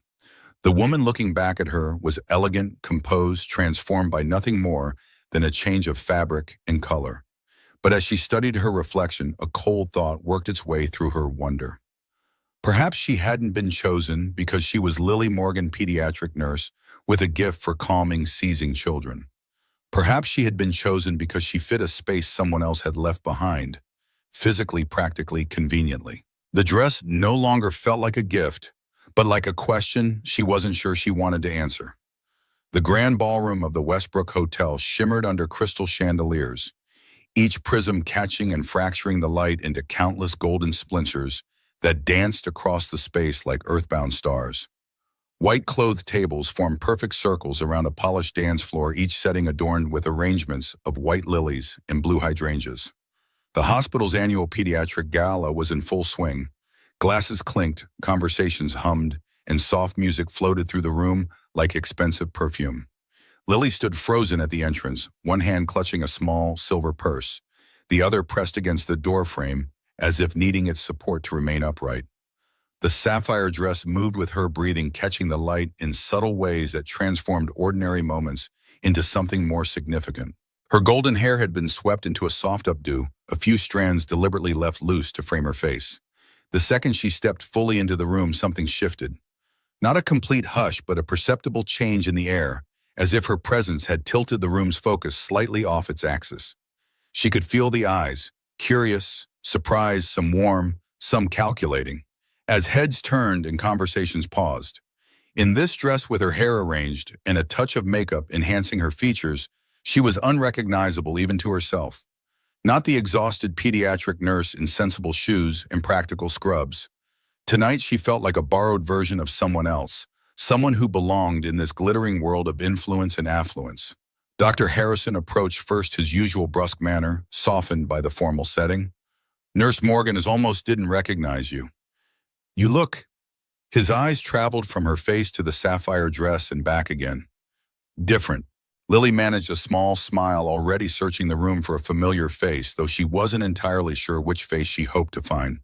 The woman looking back at her was elegant, composed, transformed by nothing more than a change of fabric and color. But as she studied her reflection, a cold thought worked its way through her wonder. Perhaps she hadn't been chosen because she was Lily Morgan, pediatric nurse, with a gift for calming, seizing children. Perhaps she had been chosen because she fit a space someone else had left behind, physically, practically, conveniently. The dress no longer felt like a gift, but like a question she wasn't sure she wanted to answer. The grand ballroom of the Westbrook Hotel shimmered under crystal chandeliers, each prism catching and fracturing the light into countless golden splinters that danced across the space like earthbound stars. White-clothed tables formed perfect circles around a polished dance floor, each setting adorned with arrangements of white lilies and blue hydrangeas. The hospital's annual pediatric gala was in full swing. Glasses clinked, conversations hummed, and soft music floated through the room like expensive perfume. Lily stood frozen at the entrance, one hand clutching a small silver purse, the other pressed against the doorframe as if needing its support to remain upright. The sapphire dress moved with her breathing, catching the light in subtle ways that transformed ordinary moments into something more significant. Her golden hair had been swept into a soft updo, a few strands deliberately left loose to frame her face. The second she stepped fully into the room, something shifted. Not a complete hush, but a perceptible change in the air, as if her presence had tilted the room's focus slightly off its axis. She could feel the eyes, curious, surprised, some warm, some calculating, as heads turned and conversations paused. In this dress, with her hair arranged and a touch of makeup enhancing her features, she was unrecognizable even to herself. Not the exhausted pediatric nurse in sensible shoes and practical scrubs. Tonight she felt like a borrowed version of someone else, someone who belonged in this glittering world of influence and affluence. Dr. Harrison approached first, his usual brusque manner, softened by the formal setting. "Nurse Morgan almost didn't recognize you. You look..." His eyes traveled from her face to the sapphire dress and back again. "Different." Lily managed a small smile, already searching the room for a familiar face, though she wasn't entirely sure which face she hoped to find.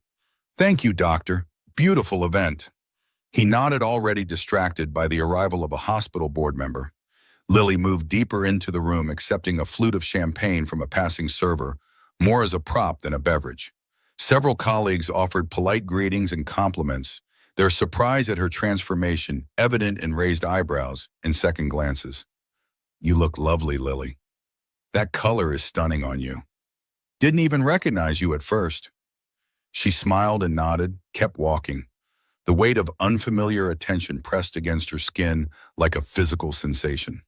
"Thank you, doctor. Beautiful event." He nodded, already distracted by the arrival of a hospital board member. Lily moved deeper into the room, accepting a flute of champagne from a passing server, more as a prop than a beverage. Several colleagues offered polite greetings and compliments, their surprise at her transformation evident in raised eyebrows and second glances. "You look lovely, Lily. That color is stunning on you. Didn't even recognize you at first." She smiled and nodded, kept walking. The weight of unfamiliar attention pressed against her skin like a physical sensation.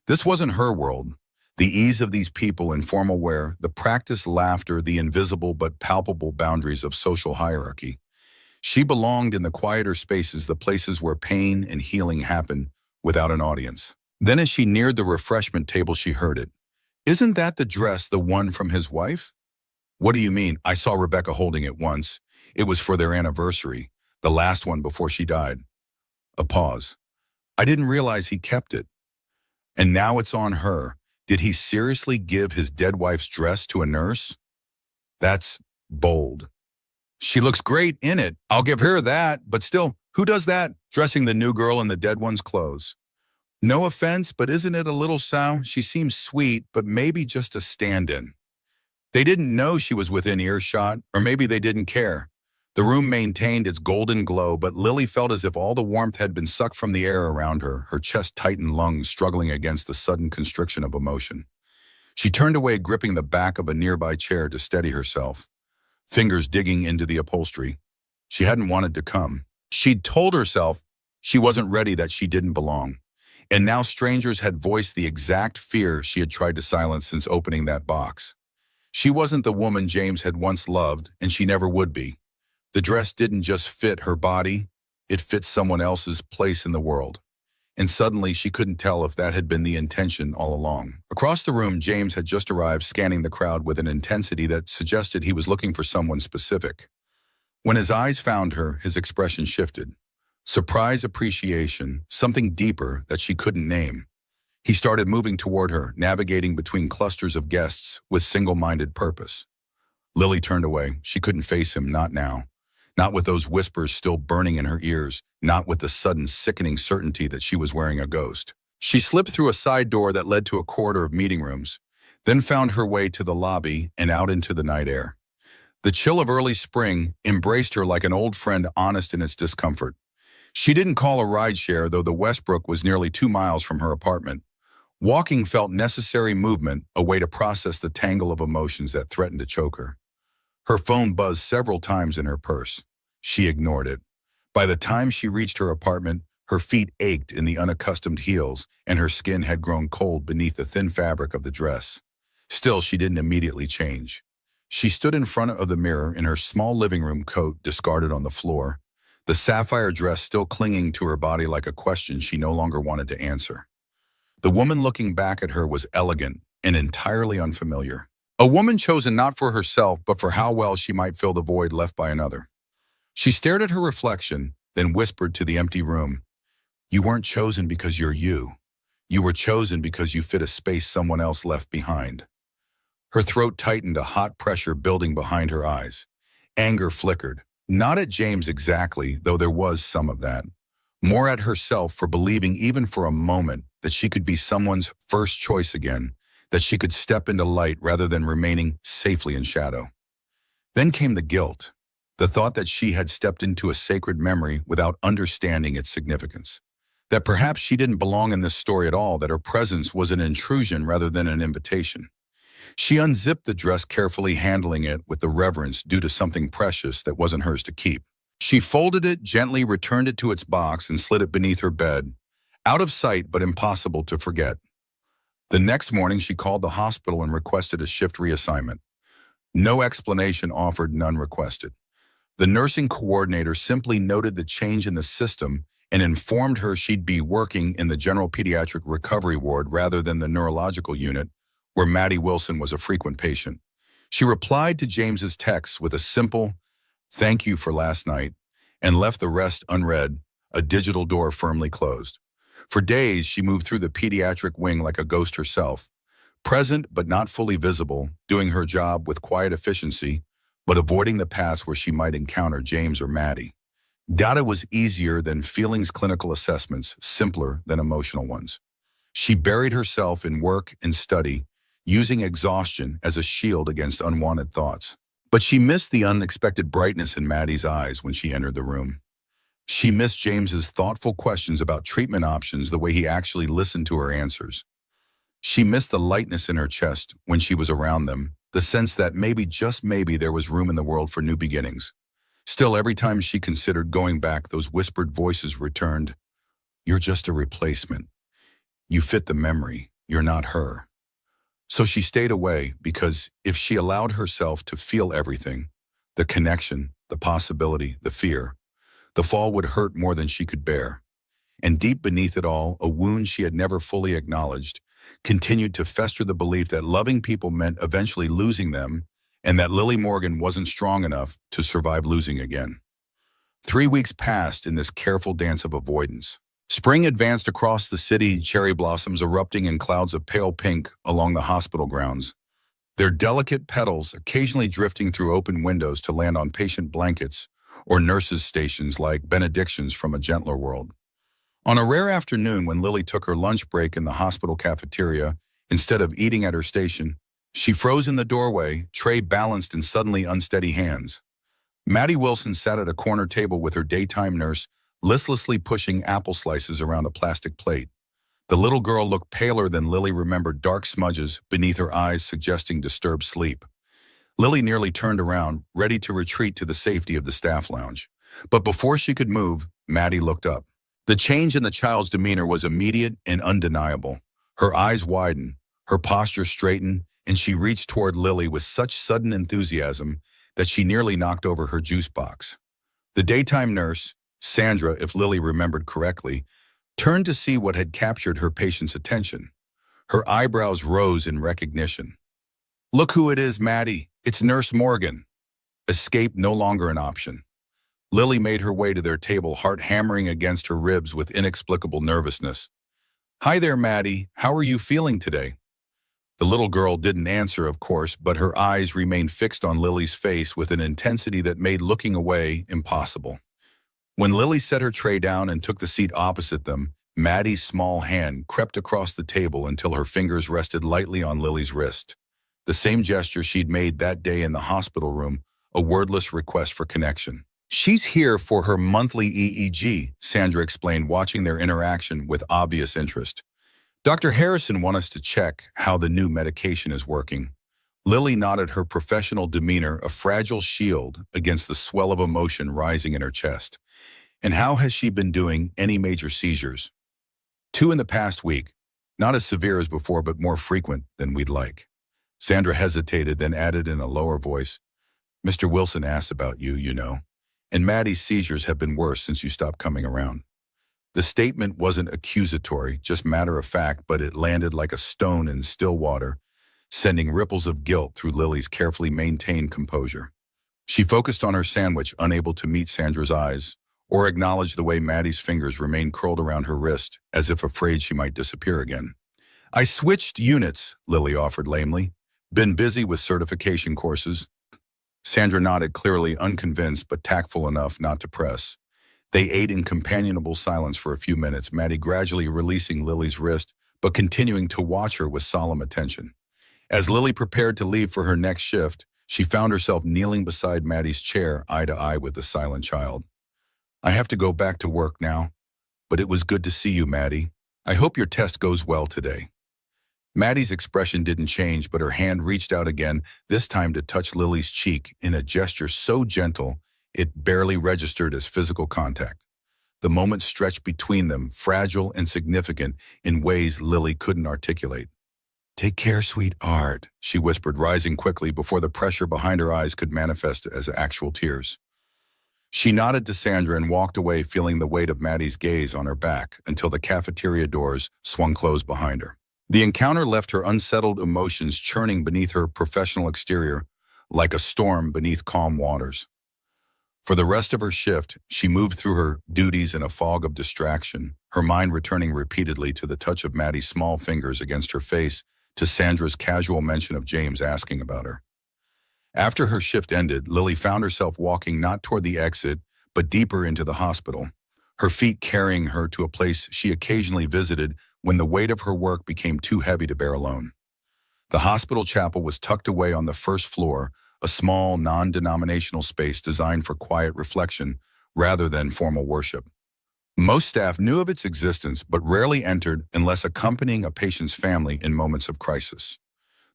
This wasn't her world. The ease of these people in formal wear, the practiced laughter, the invisible but palpable boundaries of social hierarchy. She belonged in the quieter spaces, the places where pain and healing happen without an audience. Then as she neared the refreshment table, she heard it. "Isn't that the dress, the one from his wife?" "What do you mean? I saw Rebecca holding it once. It was for their anniversary, the last one before she died." A pause. I didn't realize he kept it. And now it's on her. Did he seriously give his dead wife's dress to a nurse? That's bold. She looks great in it. I'll give her that. But still, who does that? Dressing the new girl in the dead one's clothes. No offense, but isn't it a little sow? She seems sweet, but maybe just a stand-in. They didn't know she was within earshot, or maybe they didn't care. The room maintained its golden glow, but Lily felt as if all the warmth had been sucked from the air around her chest tightened, lungs struggling against the sudden constriction of emotion. She turned away, gripping the back of a nearby chair to steady herself, fingers digging into the upholstery. She hadn't wanted to come. She'd told herself she wasn't ready, that she didn't belong. And now strangers had voiced the exact fear she had tried to silence since opening that box. She wasn't the woman James had once loved, and she never would be. The dress didn't just fit her body, it fit someone else's place in the world. And suddenly she couldn't tell if that had been the intention all along. Across the room, James had just arrived, scanning the crowd with an intensity that suggested he was looking for someone specific. When his eyes found her, his expression shifted. Surprise, appreciation, something deeper that she couldn't name. He started moving toward her, navigating between clusters of guests with single-minded purpose. Lily turned away. She couldn't face him, not now. Not with those whispers still burning in her ears, not with the sudden sickening certainty that she was wearing a ghost. She slipped through a side door that led to a corridor of meeting rooms, then found her way to the lobby and out into the night air. The chill of early spring embraced her like an old friend, honest in its discomfort. She didn't call a rideshare, though the Westbrook was nearly 2 miles from her apartment. Walking felt necessary movement, a way to process the tangle of emotions that threatened to choke her. Her phone buzzed several times in her purse. She ignored it. By the time she reached her apartment, her feet ached in the unaccustomed heels, and her skin had grown cold beneath the thin fabric of the dress. Still, she didn't immediately change. She stood in front of the mirror in her small living room coat discarded on the floor, the sapphire dress still clinging to her body like a question she no longer wanted to answer. The woman looking back at her was elegant and entirely unfamiliar. A woman chosen not for herself, but for how well she might fill the void left by another. She stared at her reflection, then whispered to the empty room, "You weren't chosen because you're you. You were chosen because you fit a space someone else left behind." Her throat tightened, a hot pressure building behind her eyes. Anger flickered. Not at James exactly, though there was some of that. More at herself for believing even for a moment that she could be someone's first choice again, that she could step into light rather than remaining safely in shadow. Then came the guilt, the thought that she had stepped into a sacred memory without understanding its significance, that perhaps she didn't belong in this story at all, that her presence was an intrusion rather than an invitation. She unzipped the dress carefully, handling it with the reverence due to something precious that wasn't hers to keep. She folded it, gently returned it to its box, and slid it beneath her bed, out of sight but impossible to forget. The next morning, she called the hospital and requested a shift reassignment. No explanation offered, none requested. The nursing coordinator simply noted the change in the system and informed her she'd be working in the general pediatric recovery ward rather than the neurological unit, where Maddie Wilson was a frequent patient. She replied to James's text with a simple, "Thank you for last night," and left the rest unread, a digital door firmly closed. For days, she moved through the pediatric wing like a ghost herself, present but not fully visible, doing her job with quiet efficiency, but avoiding the paths where she might encounter James or Maddie. Data was easier than feelings, clinical assessments, simpler than emotional ones. She buried herself in work and study, using exhaustion as a shield against unwanted thoughts. But she missed the unexpected brightness in Maddie's eyes when she entered the room. She missed James's thoughtful questions about treatment options, the way he actually listened to her answers. She missed the lightness in her chest when she was around them, the sense that maybe, just maybe, there was room in the world for new beginnings. Still, every time she considered going back, those whispered voices returned. "You're just a replacement. You fit the memory. You're not her." So she stayed away because if she allowed herself to feel everything, the connection, the possibility, the fear, the fall would hurt more than she could bear. And deep beneath it all, a wound she had never fully acknowledged continued to fester, the belief that loving people meant eventually losing them, and that Lily Morgan wasn't strong enough to survive losing again. 3 weeks passed in this careful dance of avoidance. Spring advanced across the city, cherry blossoms erupting in clouds of pale pink along the hospital grounds, their delicate petals occasionally drifting through open windows to land on patient blankets or nurses' stations like benedictions from a gentler world. On a rare afternoon when Lily took her lunch break in the hospital cafeteria, instead of eating at her station, she froze in the doorway, tray balanced in suddenly unsteady hands. Maddie Wilson sat at a corner table with her daytime nurse, listlessly pushing apple slices around a plastic plate. The little girl looked paler than Lily remembered, dark smudges beneath her eyes suggesting disturbed sleep. Lily nearly turned around, ready to retreat to the safety of the staff lounge. But before she could move, Maddie looked up. The change in the child's demeanor was immediate and undeniable. Her eyes widened, her posture straightened, and she reached toward Lily with such sudden enthusiasm that she nearly knocked over her juice box. The daytime nurse, Sandra, if Lily remembered correctly, turned to see what had captured her patient's attention. Her eyebrows rose in recognition. "Look who it is, Maddie. It's Nurse Morgan." Escape no longer an option. Lily made her way to their table, heart hammering against her ribs with inexplicable nervousness. "Hi there, Maddie. How are you feeling today?" The little girl didn't answer, of course, but her eyes remained fixed on Lily's face with an intensity that made looking away impossible. When Lily set her tray down and took the seat opposite them, Maddie's small hand crept across the table until her fingers rested lightly on Lily's wrist. The same gesture she'd made that day in the hospital room, a wordless request for connection. "She's here for her monthly EEG," Sandra explained, watching their interaction with obvious interest. "Dr. Harrison wants us to check how the new medication is working." Lily nodded, her professional demeanor a fragile shield against the swell of emotion rising in her chest. "And how has she been doing? Any major seizures?" "2 in the past week. Not as severe as before, but more frequent than we'd like." Sandra hesitated, then added in a lower voice, "Mr. Wilson asked about you, you know. And Maddie's seizures have been worse since you stopped coming around." The statement wasn't accusatory, just matter of fact, but it landed like a stone in still water, sending ripples of guilt through Lily's carefully maintained composure. She focused on her sandwich, unable to meet Sandra's eyes, or acknowledge the way Maddie's fingers remained curled around her wrist, as if afraid she might disappear again. "I switched units," Lily offered lamely. "Been busy with certification courses." Sandra nodded, clearly unconvinced but tactful enough not to press. They ate in companionable silence for a few minutes, Maddie gradually releasing Lily's wrist, but continuing to watch her with solemn attention. As Lily prepared to leave for her next shift, she found herself kneeling beside Maddie's chair, eye to eye with the silent child. "I have to go back to work now, but it was good to see you, Maddie. I hope your test goes well today." Maddie's expression didn't change, but her hand reached out again, this time to touch Lily's cheek in a gesture so gentle it barely registered as physical contact. The moment stretched between them, fragile and significant in ways Lily couldn't articulate. "Take care, sweetheart," she whispered, rising quickly before the pressure behind her eyes could manifest as actual tears. She nodded to Sandra and walked away, feeling the weight of Maddie's gaze on her back until the cafeteria doors swung closed behind her. The encounter left her unsettled emotions churning beneath her professional exterior like a storm beneath calm waters. For the rest of her shift, she moved through her duties in a fog of distraction, her mind returning repeatedly to the touch of Maddie's small fingers against her face, to Sandra's casual mention of James asking about her. After her shift ended, Lily found herself walking not toward the exit, but deeper into the hospital, her feet carrying her to a place she occasionally visited when the weight of her work became too heavy to bear alone. The hospital chapel was tucked away on the first floor, a small, non-denominational space designed for quiet reflection rather than formal worship. Most staff knew of its existence, but rarely entered unless accompanying a patient's family in moments of crisis.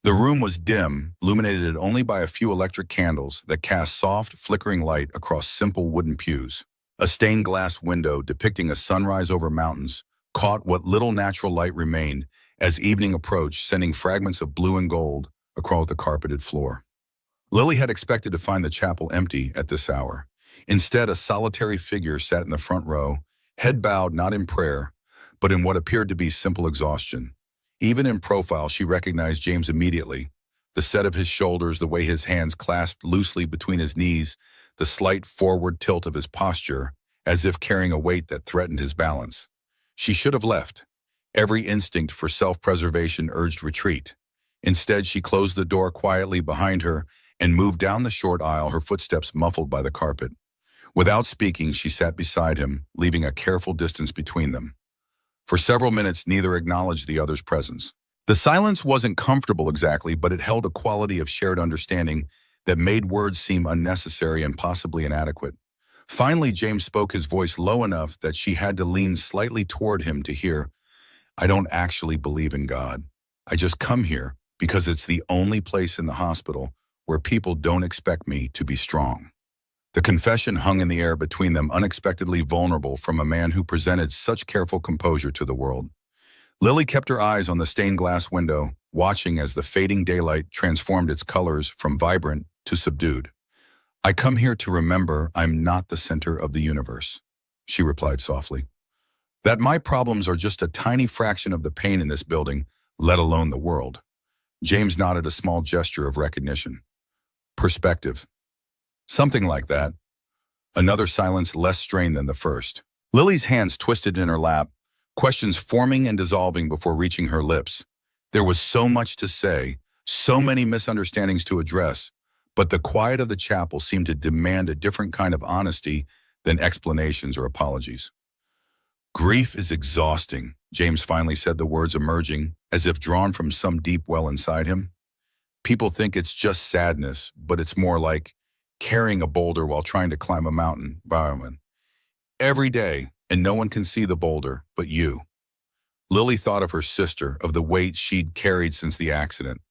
The room was dim, illuminated only by a few electric candles that cast soft, flickering light across simple wooden pews. A stained glass window depicting a sunrise over mountains caught what little natural light remained as evening approached, sending fragments of blue and gold across the carpeted floor. Lily had expected to find the chapel empty at this hour. Instead, a solitary figure sat in the front row, head bowed not in prayer, but in what appeared to be simple exhaustion. Even in profile, she recognized James immediately. The set of his shoulders, the way his hands clasped loosely between his knees, the slight forward tilt of his posture, as if carrying a weight that threatened his balance. She should have left. Every instinct for self-preservation urged retreat. Instead, she closed the door quietly behind her and moved down the short aisle, her footsteps muffled by the carpet. Without speaking, she sat beside him, leaving a careful distance between them. For several minutes, neither acknowledged the other's presence. The silence wasn't comfortable exactly, but it held a quality of shared understanding that made words seem unnecessary and possibly inadequate. Finally, James spoke, his voice low enough that she had to lean slightly toward him to hear. "I don't actually believe in God. I just come here because it's the only place in the hospital where people don't expect me to be strong." The confession hung in the air between them, unexpectedly vulnerable from a man who presented such careful composure to the world. Lily kept her eyes on the stained glass window, watching as the fading daylight transformed its colors from vibrant to subdued. "I come here to remember I'm not the center of the universe," she replied softly. "That my problems are just a tiny fraction of the pain in this building, let alone the world." James nodded, a small gesture of recognition. "Perspective. Something like that." Another silence, less strained than the first. Lily's hands twisted in her lap, questions forming and dissolving before reaching her lips. There was so much to say, so many misunderstandings to address, but the quiet of the chapel seemed to demand a different kind of honesty than explanations or apologies. "Grief is exhausting," James finally said, the words emerging as if drawn from some deep well inside him. "People think it's just sadness, but it's more like carrying a boulder while trying to climb a mountain. Every day, and no one can see the boulder but you." Lily thought of her sister, of the weight she'd carried since the accident.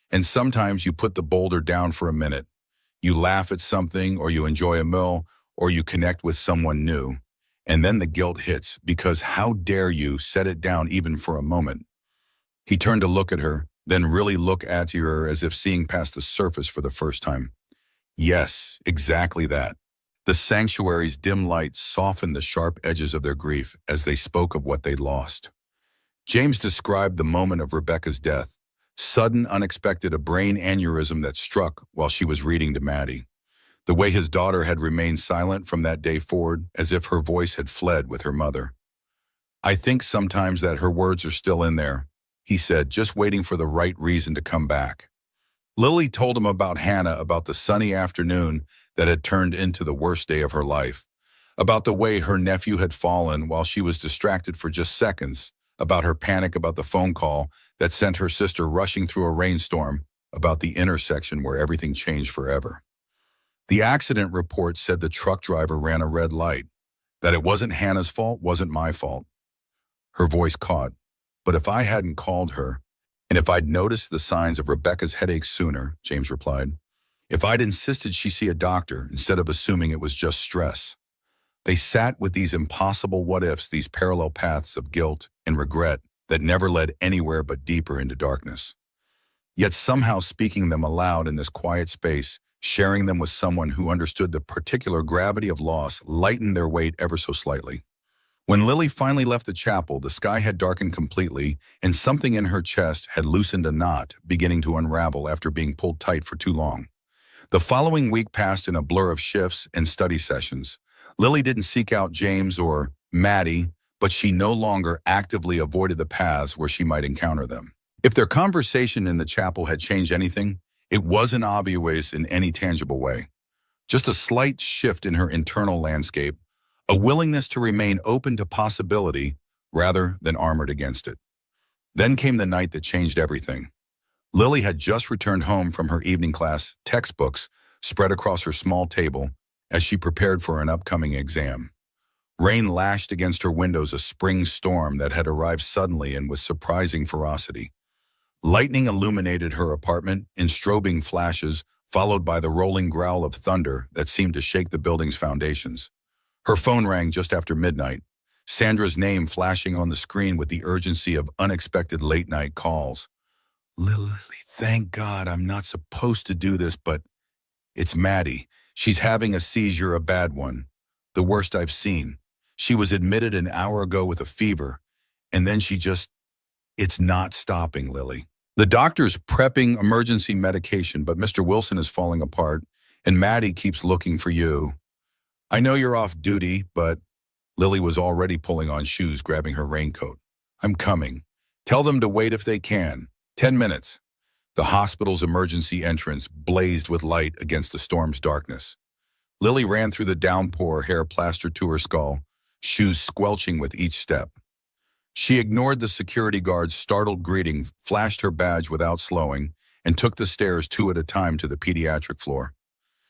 And sometimes you put the boulder down for a minute. You laugh at something, or you enjoy a meal, or you connect with someone new. And then the guilt hits, because how dare you set it down even for a moment? He turned to look at her, then really look at her as if seeing past the surface for the first time. Yes, exactly that. The sanctuary's dim light softened the sharp edges of their grief as they spoke of what they'd lost. James described the moment of Rebecca's death, sudden, unexpected, a brain aneurysm that struck while she was reading to Maddie. The way his daughter had remained silent from that day forward, as if her voice had fled with her mother. "I think sometimes that her words are still in there," he said, just waiting for the right reason to come back. Lily told him about Hannah, about the sunny afternoon that had turned into the worst day of her life, about the way her nephew had fallen while she was distracted for just seconds, about her panic about the phone call that sent her sister rushing through a rainstorm, about the intersection where everything changed forever. The accident report said the truck driver ran a red light, that it wasn't Hannah's fault, wasn't my fault. Her voice caught. "But if I hadn't called her, and if I'd noticed the signs of Rebecca's headache sooner," James replied, "if I'd insisted she see a doctor instead of assuming it was just stress." They sat with these impossible what-ifs, these parallel paths of guilt and regret that never led anywhere but deeper into darkness. Yet somehow speaking them aloud in this quiet space, sharing them with someone who understood the particular gravity of loss, lightened their weight ever so slightly. When Lily finally left the chapel, the sky had darkened completely, and something in her chest had loosened a knot, beginning to unravel after being pulled tight for too long. The following week passed in a blur of shifts and study sessions. Lily didn't seek out James or Maddie, but she no longer actively avoided the paths where she might encounter them. If their conversation in the chapel had changed anything, it wasn't obvious in any tangible way. Just a slight shift in her internal landscape, a willingness to remain open to possibility rather than armored against it. Then came the night that changed everything. Lily had just returned home from her evening class, textbooks spread across her small table as she prepared for an upcoming exam. Rain lashed against her windows, a spring storm that had arrived suddenly and with surprising ferocity. Lightning illuminated her apartment in strobing flashes, followed by the rolling growl of thunder that seemed to shake the building's foundations. Her phone rang just after midnight, Sandra's name flashing on the screen with the urgency of unexpected late-night calls. "Lily, thank God, I'm not supposed to do this, but it's Maddie. She's having a seizure, a bad one. The worst I've seen. She was admitted an hour ago with a fever, and then it's not stopping, Lily. The doctor's prepping emergency medication, but Mr. Wilson is falling apart, and Maddie keeps looking for you. I know you're off duty, but..." Lily was already pulling on shoes, grabbing her raincoat. I'm coming. Tell them to wait if they can. 10 minutes. The hospital's emergency entrance blazed with light against the storm's darkness. Lily ran through the downpour, hair plastered to her skull, shoes squelching with each step. She ignored the security guard's startled greeting, flashed her badge without slowing, and took the stairs 2 at a time to the pediatric floor.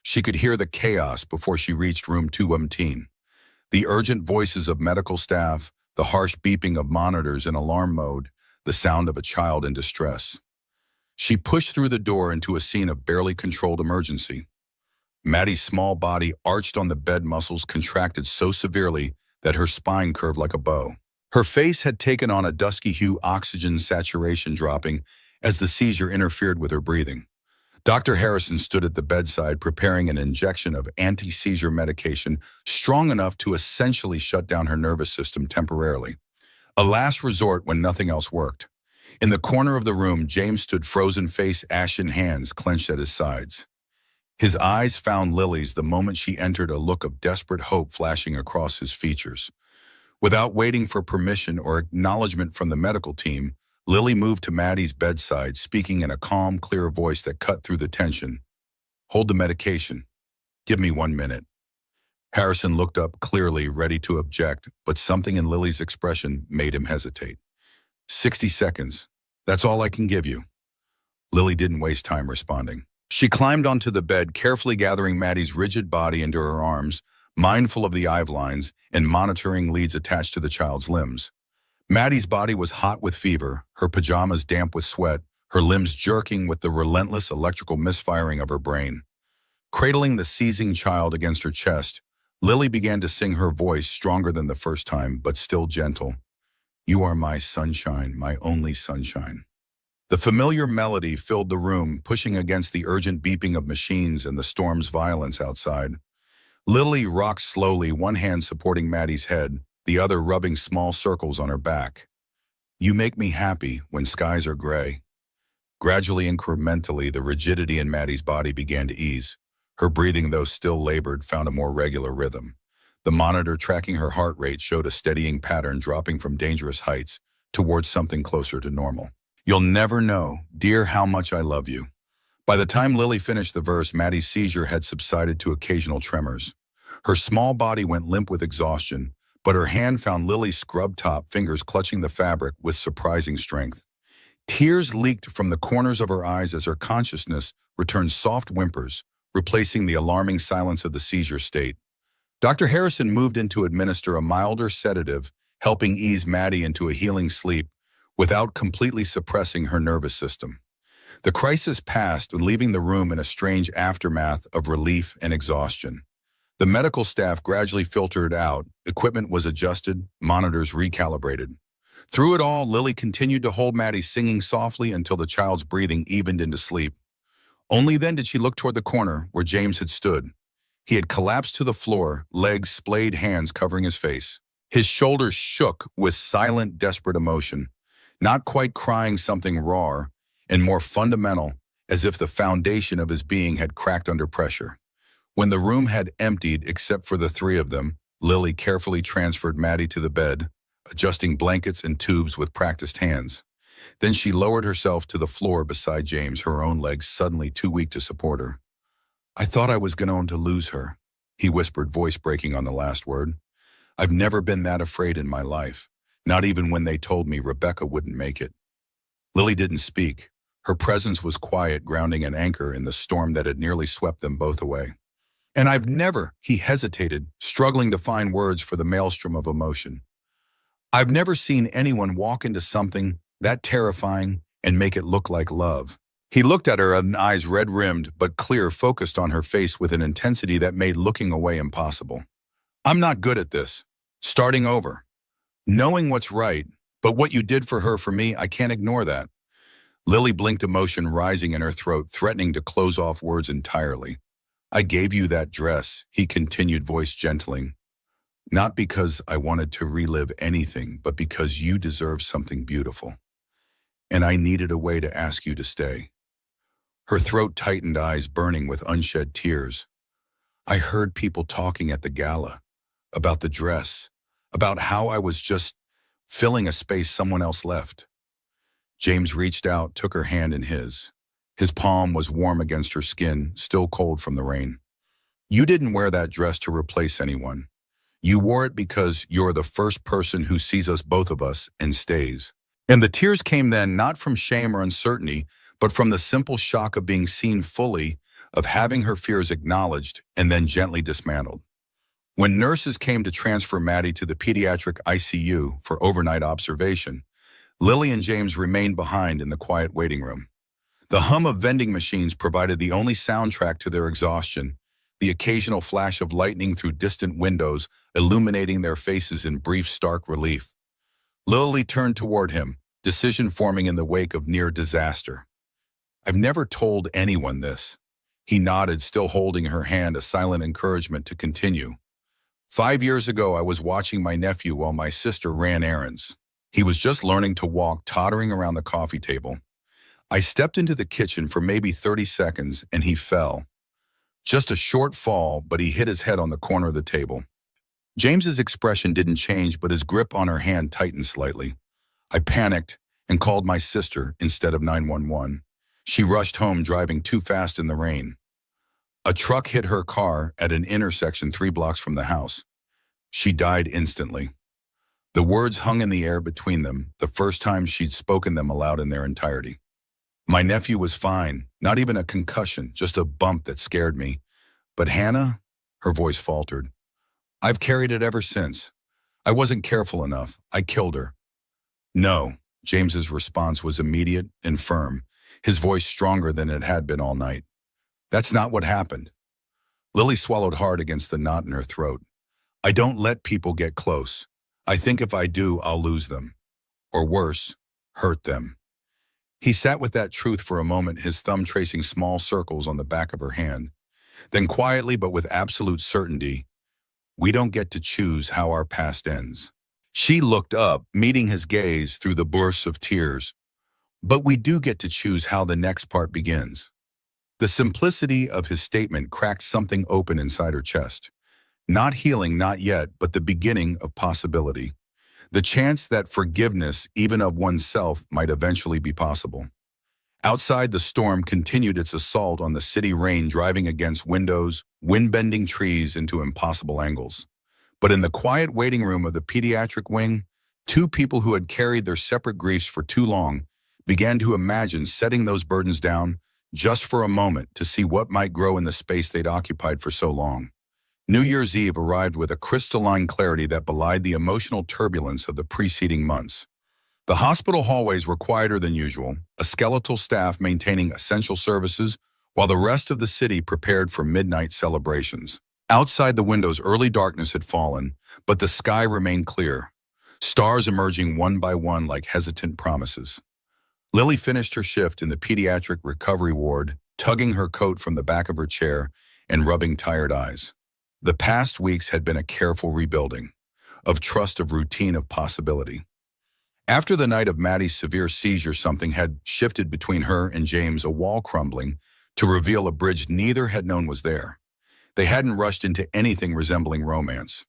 She could hear the chaos before she reached room 217. The urgent voices of medical staff, the harsh beeping of monitors in alarm mode, the sound of a child in distress. She pushed through the door into a scene of barely controlled emergency. Maddie's small body arched on the bed, muscles contracted so severely that her spine curved like a bow. Her face had taken on a dusky hue, oxygen saturation dropping as the seizure interfered with her breathing. Dr. Harrison stood at the bedside preparing an injection of anti-seizure medication strong enough to essentially shut down her nervous system temporarily. A last resort when nothing else worked. In the corner of the room, James stood, frozen face, ashen hands clenched at his sides. His eyes found Lily's the moment she entered, a look of desperate hope flashing across his features. Without waiting for permission or acknowledgement from the medical team, Lily moved to Maddie's bedside, speaking in a calm, clear voice that cut through the tension. Hold the medication. Give me 1 minute. Harrison looked up clearly, ready to object, but something in Lily's expression made him hesitate. 60 seconds. That's all I can give you. Lily didn't waste time responding. She climbed onto the bed, carefully gathering Maddie's rigid body into her arms, mindful of the eye lines and monitoring leads attached to the child's limbs. Maddie's body was hot with fever, her pajamas damp with sweat, her limbs jerking with the relentless electrical misfiring of her brain. Cradling the seizing child against her chest, Lily began to sing, her voice stronger than the first time, but still gentle. You are my sunshine, my only sunshine. The familiar melody filled the room, pushing against the urgent beeping of machines and the storm's violence outside. Lily rocked slowly, one hand supporting Maddie's head, the other rubbing small circles on her back. You make me happy when skies are gray. Gradually, incrementally, the rigidity in Maddie's body began to ease. Her breathing, though still labored, found a more regular rhythm. The monitor tracking her heart rate showed a steadying pattern, dropping from dangerous heights towards something closer to normal. You'll never know, dear, how much I love you. By the time Lily finished the verse, Maddie's seizure had subsided to occasional tremors. Her small body went limp with exhaustion, but her hand found Lily's scrub-top fingers clutching the fabric with surprising strength. Tears leaked from the corners of her eyes as her consciousness returned, soft whimpers, replacing the alarming silence of the seizure state. Dr. Harrison moved in to administer a milder sedative, helping ease Maddie into a healing sleep without completely suppressing her nervous system. The crisis passed, leaving the room in a strange aftermath of relief and exhaustion. The medical staff gradually filtered out, equipment was adjusted, monitors recalibrated. Through it all, Lily continued to hold Maddie, singing softly until the child's breathing evened into sleep. Only then did she look toward the corner where James had stood. He had collapsed to the floor, legs splayed, hands covering his face. His shoulders shook with silent, desperate emotion, not quite crying, something raw and more fundamental, as if the foundation of his being had cracked under pressure. When the room had emptied except for the three of them, Lily carefully transferred Maddie to the bed, adjusting blankets and tubes with practiced hands. Then she lowered herself to the floor beside James, her own legs suddenly too weak to support her. I thought I was going to lose her, he whispered, voice breaking on the last word. I've never been that afraid in my life, not even when they told me Rebecca wouldn't make it. Lily didn't speak. Her presence was quiet, grounding an anchor in the storm that had nearly swept them both away. And I've never, he hesitated, struggling to find words for the maelstrom of emotion. I've never seen anyone walk into something that terrifying and make it look like love. He looked at her, eyes red-rimmed but clear, focused on her face with an intensity that made looking away impossible. I'm not good at this. Starting over. Knowing what's right, but what you did for her, for me, I can't ignore that. Lily blinked, emotion rising in her throat, threatening to close off words entirely. I gave you that dress, he continued, voice gentling. Not because I wanted to relive anything, but because you deserve something beautiful. And I needed a way to ask you to stay. Her throat tightened, eyes burning with unshed tears. I heard people talking at the gala about the dress. about how I was just filling a space someone else left. James reached out, took her hand in his. His palm was warm against her skin, still cold from the rain. You didn't wear that dress to replace anyone. You wore it because you're the first person who sees us, both of us, and stays. And the tears came then not from shame or uncertainty, but from the simple shock of being seen fully, of having her fears acknowledged and then gently dismantled. When nurses came to transfer Maddie to the pediatric ICU for overnight observation, Lily and James remained behind in the quiet waiting room. The hum of vending machines provided the only soundtrack to their exhaustion, the occasional flash of lightning through distant windows illuminating their faces in brief, stark relief. Lily turned toward him, decision forming in the wake of near disaster. I've never told anyone this. He nodded, still holding her hand, a silent encouragement to continue. 5 years ago, I was watching my nephew while my sister ran errands. He was just learning to walk, tottering around the coffee table. I stepped into the kitchen for maybe 30 seconds and he fell. Just a short fall, but he hit his head on the corner of the table. James's expression didn't change, but his grip on her hand tightened slightly. I panicked and called my sister instead of 911. She rushed home, driving too fast in the rain. A truck hit her car at an intersection 3 blocks from the house. She died instantly. The words hung in the air between them, the first time she'd spoken them aloud in their entirety. My nephew was fine, not even a concussion, just a bump that scared me. But Hannah, her voice faltered. I've carried it ever since. I wasn't careful enough. I killed her. No, James's response was immediate and firm, his voice stronger than it had been all night. That's not what happened. Lily swallowed hard against the knot in her throat. I don't let people get close. I think if I do, I'll lose them. Or worse, hurt them. He sat with that truth for a moment, his thumb tracing small circles on the back of her hand. Then quietly, but with absolute certainty, we don't get to choose how our past ends. She looked up, meeting his gaze through the bursts of tears. But we do get to choose how the next part begins. The simplicity of his statement cracked something open inside her chest. Not healing, not yet, but the beginning of possibility. The chance that forgiveness, even of oneself, might eventually be possible. Outside, the storm continued its assault on the city, rain driving against windows, wind-bending trees into impossible angles. But in the quiet waiting room of the pediatric wing, 2 people who had carried their separate griefs for too long began to imagine setting those burdens down just for a moment to see what might grow in the space they'd occupied for so long. New Year's Eve arrived with a crystalline clarity that belied the emotional turbulence of the preceding months. The hospital hallways were quieter than usual, a skeletal staff maintaining essential services, while the rest of the city prepared for midnight celebrations. Outside the windows, early darkness had fallen, but the sky remained clear, stars emerging one by one like hesitant promises. Lily finished her shift in the pediatric recovery ward, tugging her coat from the back of her chair and rubbing tired eyes. The past weeks had been a careful rebuilding, of trust, of routine, of possibility. After the night of Maddie's severe seizure, something had shifted between her and James, a wall crumbling to reveal a bridge neither had known was there. They hadn't rushed into anything resembling romance.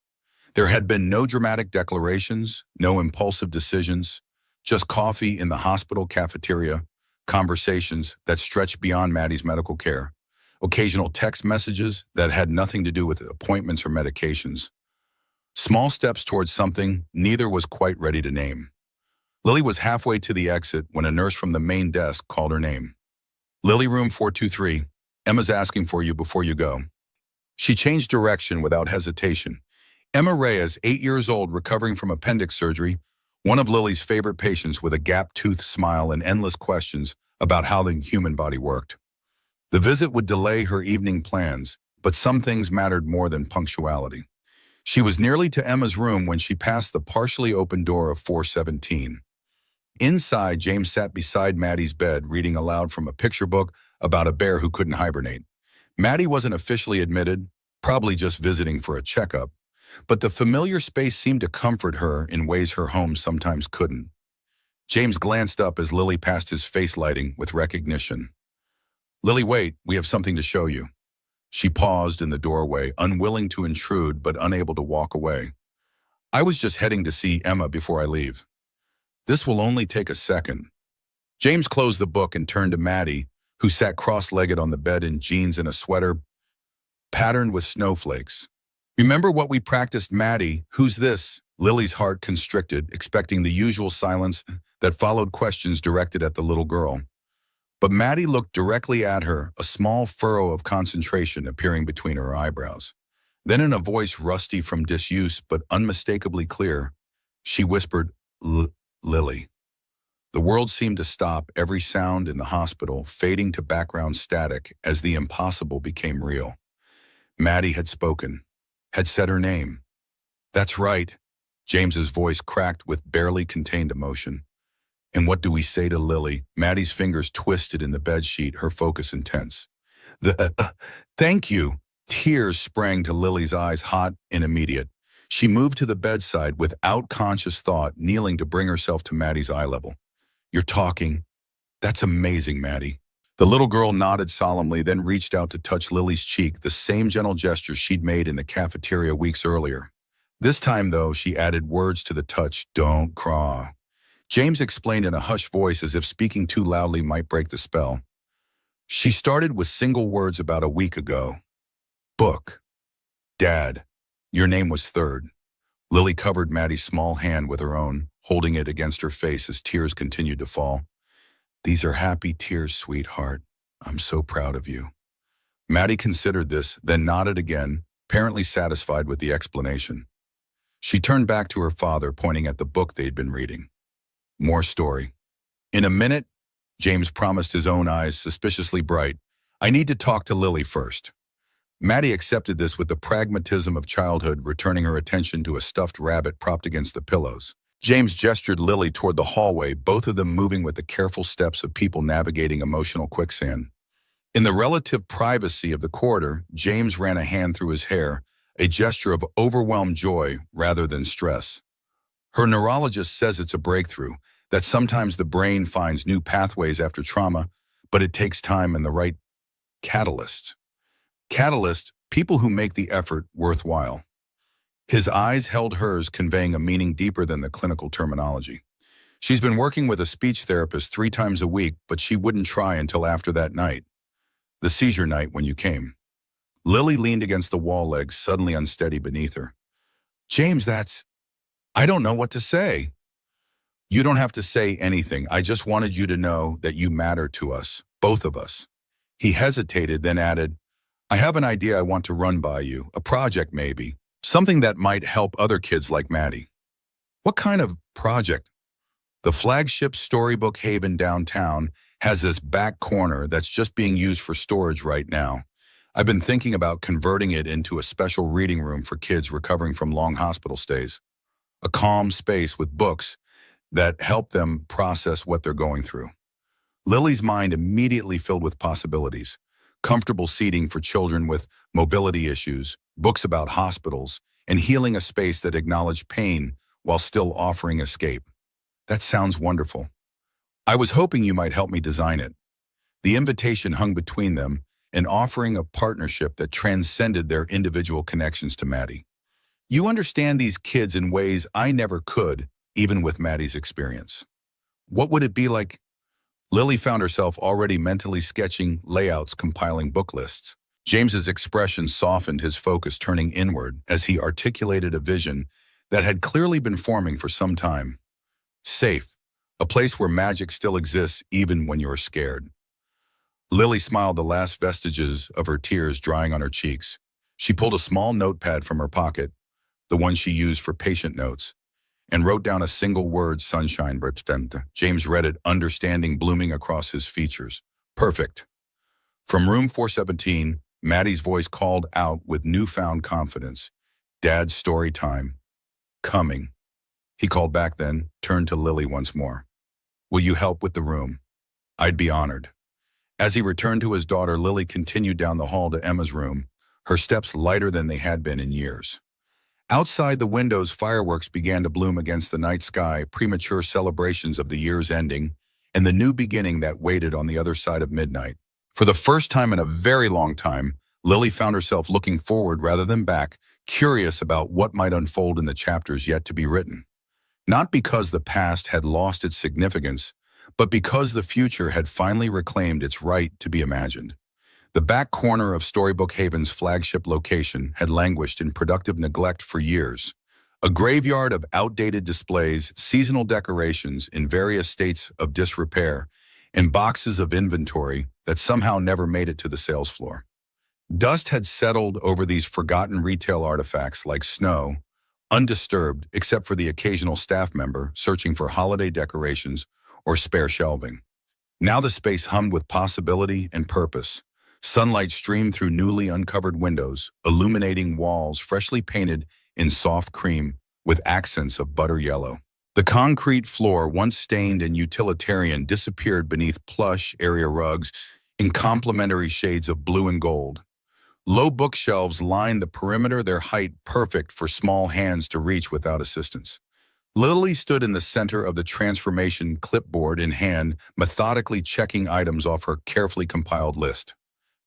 There had been no dramatic declarations, no impulsive decisions, just coffee in the hospital cafeteria, conversations that stretched beyond Maddie's medical care, occasional text messages that had nothing to do with appointments or medications. Small steps towards something neither was quite ready to name. Lily was halfway to the exit when a nurse from the main desk called her name. Lily, room 423. Emma's asking for you before you go. She changed direction without hesitation. Emma Reyes, 8 years old, recovering from appendix surgery, one of Lily's favorite patients with a gap-toothed smile and endless questions about how the human body worked. The visit would delay her evening plans, but some things mattered more than punctuality. She was nearly to Emma's room when she passed the partially open door of 417. Inside, James sat beside Maddie's bed, reading aloud from a picture book about a bear who couldn't hibernate. Maddie wasn't officially admitted, probably just visiting for a checkup, but the familiar space seemed to comfort her in ways her home sometimes couldn't. James glanced up as Lily passed his face, lighting with recognition. Lily, wait, we have something to show you. She paused in the doorway, unwilling to intrude but unable to walk away. I was just heading to see Emma before I leave. This will only take a second. James closed the book and turned to Maddie, who sat cross-legged on the bed in jeans and a sweater patterned with snowflakes. Remember what we practiced, Maddie? Who's this? Lily's heart constricted, expecting the usual silence that followed questions directed at the little girl. But Maddie looked directly at her, a small furrow of concentration appearing between her eyebrows. Then in a voice rusty from disuse but unmistakably clear, she whispered, Lily. The world seemed to stop, every sound in the hospital fading to background static as the impossible became real. Maddie had spoken, had said her name. That's right. James's voice cracked with barely contained emotion. And what do we say to Lily? Maddie's fingers twisted in the bedsheet, her focus intense. Thank you. Tears sprang to Lily's eyes, hot and immediate. She moved to the bedside without conscious thought, kneeling to bring herself to Maddie's eye level. You're talking. That's amazing, Maddie. The little girl nodded solemnly, then reached out to touch Lily's cheek, the same gentle gesture she'd made in the cafeteria weeks earlier. This time, though, she added words to the touch, don't cry. James explained in a hushed voice as if speaking too loudly might break the spell. She started with single words about a week ago. Book. Dad. Your name was third. Lily covered Maddie's small hand with her own, holding it against her face as tears continued to fall. These are happy tears, sweetheart. I'm so proud of you. Maddie considered this, then nodded again, apparently satisfied with the explanation. She turned back to her father, pointing at the book they'd been reading. More story. In a minute, James promised, his own eyes suspiciously bright. I need to talk to Lily first. Maddie accepted this with the pragmatism of childhood, returning her attention to a stuffed rabbit propped against the pillows. James gestured Lily toward the hallway, both of them moving with the careful steps of people navigating emotional quicksand. In the relative privacy of the corridor, James ran a hand through his hair, a gesture of overwhelmed joy rather than stress. Her neurologist says it's a breakthrough, that sometimes the brain finds new pathways after trauma, but it takes time and the right catalysts. Catalysts, people who make the effort worthwhile. His eyes held hers, conveying a meaning deeper than the clinical terminology. She's been working with a speech therapist 3 times a week, but she wouldn't try until after that night. The seizure night when you came. Lily leaned against the wall, legs suddenly unsteady beneath her. James, I don't know what to say. You don't have to say anything. I just wanted you to know that you matter to us, both of us. He hesitated, then added, I have an idea I want to run by you, a project maybe. Something that might help other kids like Maddie. What kind of project? The flagship Storybook Haven downtown has this back corner that's just being used for storage right now. I've been thinking about converting it into a special reading room for kids recovering from long hospital stays. A calm space with books that help them process what they're going through. Lily's mind immediately filled with possibilities. Comfortable seating for children with mobility issues, books about hospitals, and healing, a space that acknowledged pain while still offering escape. That sounds wonderful. I was hoping you might help me design it. The invitation hung between them, and offering a partnership that transcended their individual connections to Maddie. You understand these kids in ways I never could, even with Maddie's experience. What would it be like? Lily found herself already mentally sketching layouts, compiling book lists. James's expression softened, his focus turning inward as he articulated a vision that had clearly been forming for some time. Safe, a place where magic still exists even when you're scared. Lily smiled, the last vestiges of her tears drying on her cheeks. She pulled a small notepad from her pocket, the one she used for patient notes, and wrote down a single word, sunshine. James read it, understanding blooming across his features. Perfect. From room 417, Maddie's voice called out with newfound confidence. Dad's story time. Coming. He called back, then turned to Lily once more. Will you help with the room? I'd be honored. As he returned to his daughter, Lily continued down the hall to Emma's room, her steps lighter than they had been in years. Outside the windows, fireworks began to bloom against the night sky, premature celebrations of the year's ending and the new beginning that waited on the other side of midnight. For the first time in a very long time, Lily found herself looking forward rather than back, curious about what might unfold in the chapters yet to be written. Not because the past had lost its significance, but because the future had finally reclaimed its right to be imagined. The back corner of Storybook Haven's flagship location had languished in productive neglect for years. A graveyard of outdated displays, seasonal decorations in various states of disrepair, and boxes of inventory that somehow never made it to the sales floor. Dust had settled over these forgotten retail artifacts like snow, undisturbed except for the occasional staff member searching for holiday decorations or spare shelving. Now the space hummed with possibility and purpose. Sunlight streamed through newly uncovered windows, illuminating walls freshly painted in soft cream with accents of butter yellow. The concrete floor, once stained and utilitarian, disappeared beneath plush area rugs in complementary shades of blue and gold. Low bookshelves lined the perimeter, their height perfect for small hands to reach without assistance. Lily stood in the center of the transformation, clipboard in hand, methodically checking items off her carefully compiled list.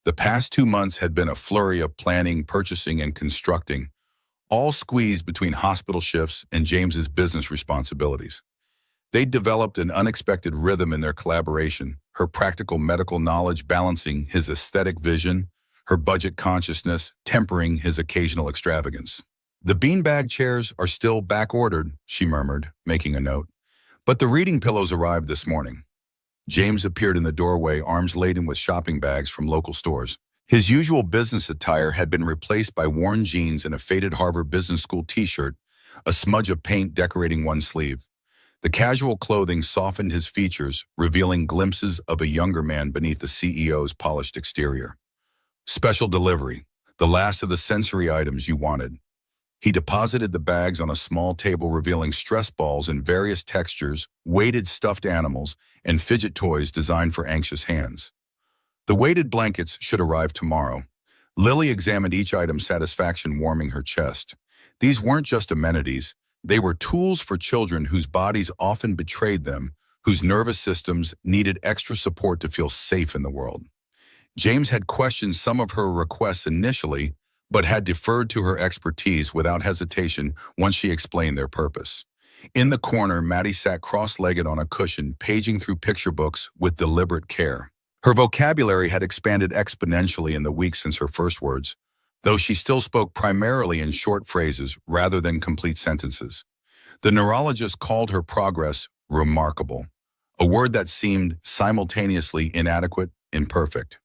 The past 2 months had been a flurry of planning, purchasing, and constructing, all squeezed between hospital shifts and James's business responsibilities. They'd developed an unexpected rhythm in their collaboration, her practical medical knowledge balancing his aesthetic vision, her budget consciousness tempering his occasional extravagance. "The beanbag chairs are still back-ordered," she murmured, making a note. "But the reading pillows arrived this morning." James appeared in the doorway, arms laden with shopping bags from local stores. His usual business attire had been replaced by worn jeans and a faded Harvard Business School t-shirt, a smudge of paint decorating one sleeve. The casual clothing softened his features, revealing glimpses of a younger man beneath the CEO's polished exterior. "Special delivery, the last of the sensory items you wanted." He deposited the bags on a small table, revealing stress balls in various textures, weighted stuffed animals, and fidget toys designed for anxious hands. The weighted blankets should arrive tomorrow. Lily examined each item, satisfaction warming her chest. These weren't just amenities. They were tools for children whose bodies often betrayed them, whose nervous systems needed extra support to feel safe in the world. James had questioned some of her requests initially, but had deferred to her expertise without hesitation once she explained their purpose. In the corner, Maddie sat cross-legged on a cushion, paging through picture books with deliberate care. Her vocabulary had expanded exponentially in the weeks since her first words, though she still spoke primarily in short phrases rather than complete sentences. The neurologist called her progress remarkable, a word that seemed simultaneously inadequate and imperfect.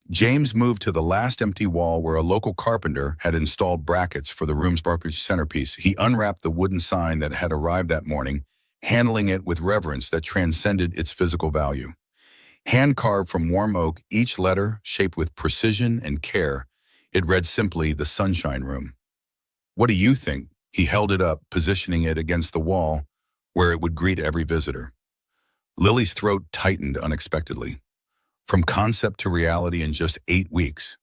James moved to the last empty wall where a local carpenter had installed brackets for the room's centerpiece. He unwrapped the wooden sign that had arrived that morning, handling it with reverence that transcended its physical value. Hand-carved from warm oak, each letter shaped with precision and care, it read simply, "The Sunshine Room." "What do you think?" He held it up, positioning it against the wall where it would greet every visitor. Lily's throat tightened unexpectedly. From concept to reality in just 8 weeks.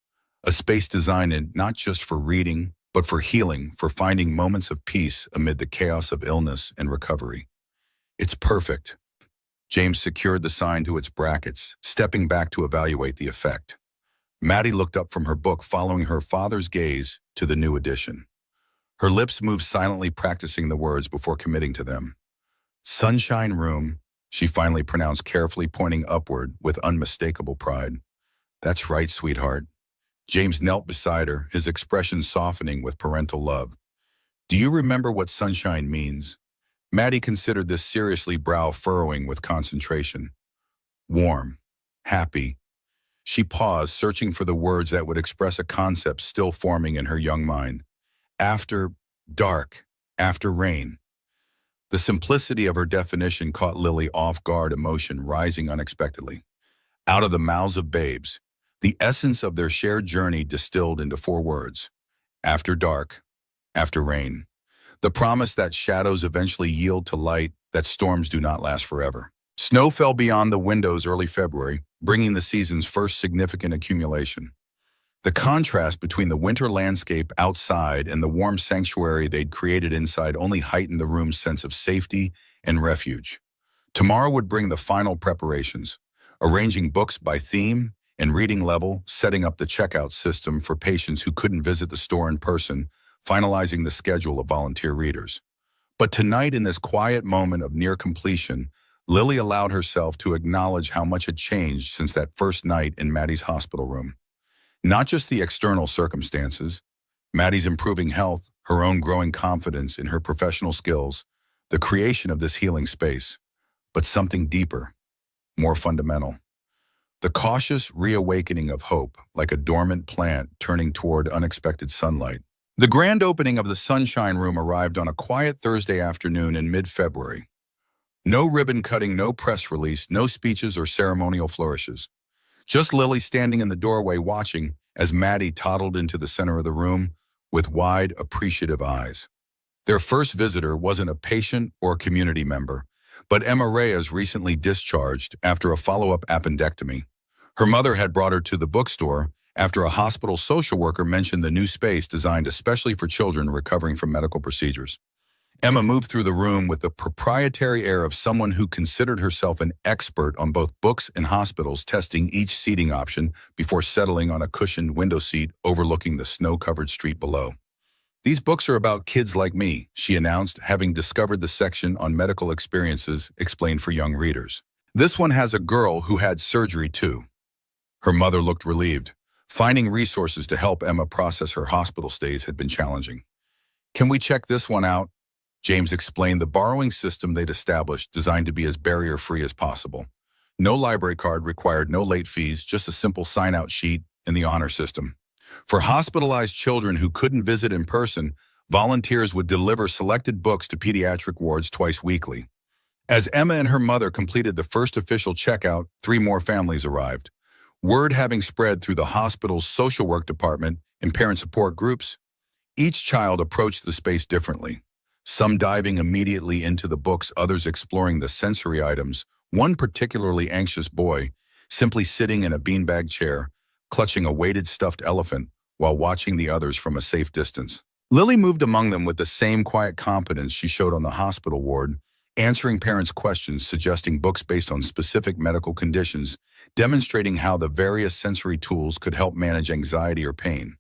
A space designed not just for reading, but for healing, for finding moments of peace amid the chaos of illness and recovery. "It's perfect." James secured the sign to its brackets, stepping back to evaluate the effect. Maddie looked up from her book, following her father's gaze to the new addition. Her lips moved silently, practicing the words before committing to them. "Sunshine Room," she finally pronounced, carefully pointing upward with unmistakable pride. "That's right, sweetheart." James knelt beside her, his expression softening with parental love. "Do you remember what sunshine means?" Maddie considered this seriously, brow furrowing with concentration. "Warm. Happy." She paused, searching for the words that would express a concept still forming in her young mind. "After dark. After rain." The simplicity of her definition caught Lily off guard, emotion rising unexpectedly. Out of the mouths of babes, the essence of their shared journey distilled into 4 words. After dark, after rain. The promise that shadows eventually yield to light, that storms do not last forever. Snow fell beyond the windows early February, bringing the season's first significant accumulation. The contrast between the winter landscape outside and the warm sanctuary they'd created inside only heightened the room's sense of safety and refuge. Tomorrow would bring the final preparations, arranging books by theme and reading level, setting up the checkout system for patients who couldn't visit the store in person, finalizing the schedule of volunteer readers. But tonight, in this quiet moment of near completion, Lily allowed herself to acknowledge how much had changed since that first night in Maddie's hospital room. Not just the external circumstances, Maddie's improving health, her own growing confidence in her professional skills, the creation of this healing space, but something deeper, more fundamental. The cautious reawakening of hope, like a dormant plant turning toward unexpected sunlight. The grand opening of the Sunshine Room arrived on a quiet Thursday afternoon in mid-February. No ribbon cutting, no press release, no speeches or ceremonial flourishes. Just Lily standing in the doorway watching as Maddie toddled into the center of the room with wide, appreciative eyes. Their first visitor wasn't a patient or community member, but Emma Reyes, recently discharged after a follow-up appendectomy. Her mother had brought her to the bookstore after a hospital social worker mentioned the new space designed especially for children recovering from medical procedures. Emma moved through the room with the proprietary air of someone who considered herself an expert on both books and hospitals, testing each seating option before settling on a cushioned window seat overlooking the snow-covered street below. "These books are about kids like me," she announced, having discovered the section on medical experiences explained for young readers. "This one has a girl who had surgery too." Her mother looked relieved. Finding resources to help Emma process her hospital stays had been challenging. "Can we check this one out?" James explained the borrowing system they'd established, designed to be as barrier-free as possible. No library card required, no late fees, just a simple sign-out sheet in the honor system. For hospitalized children who couldn't visit in person, volunteers would deliver selected books to pediatric wards twice weekly. As Emma and her mother completed the first official checkout, 3 more families arrived. Word having spread through the hospital's social work department and parent support groups, each child approached the space differently. Some diving immediately into the books, others exploring the sensory items. One particularly anxious boy, simply sitting in a beanbag chair, clutching a weighted stuffed elephant while watching the others from a safe distance. Lily moved among them with the same quiet competence she showed on the hospital ward, answering parents' questions, suggesting books based on specific medical conditions, demonstrating how the various sensory tools could help manage anxiety or pain.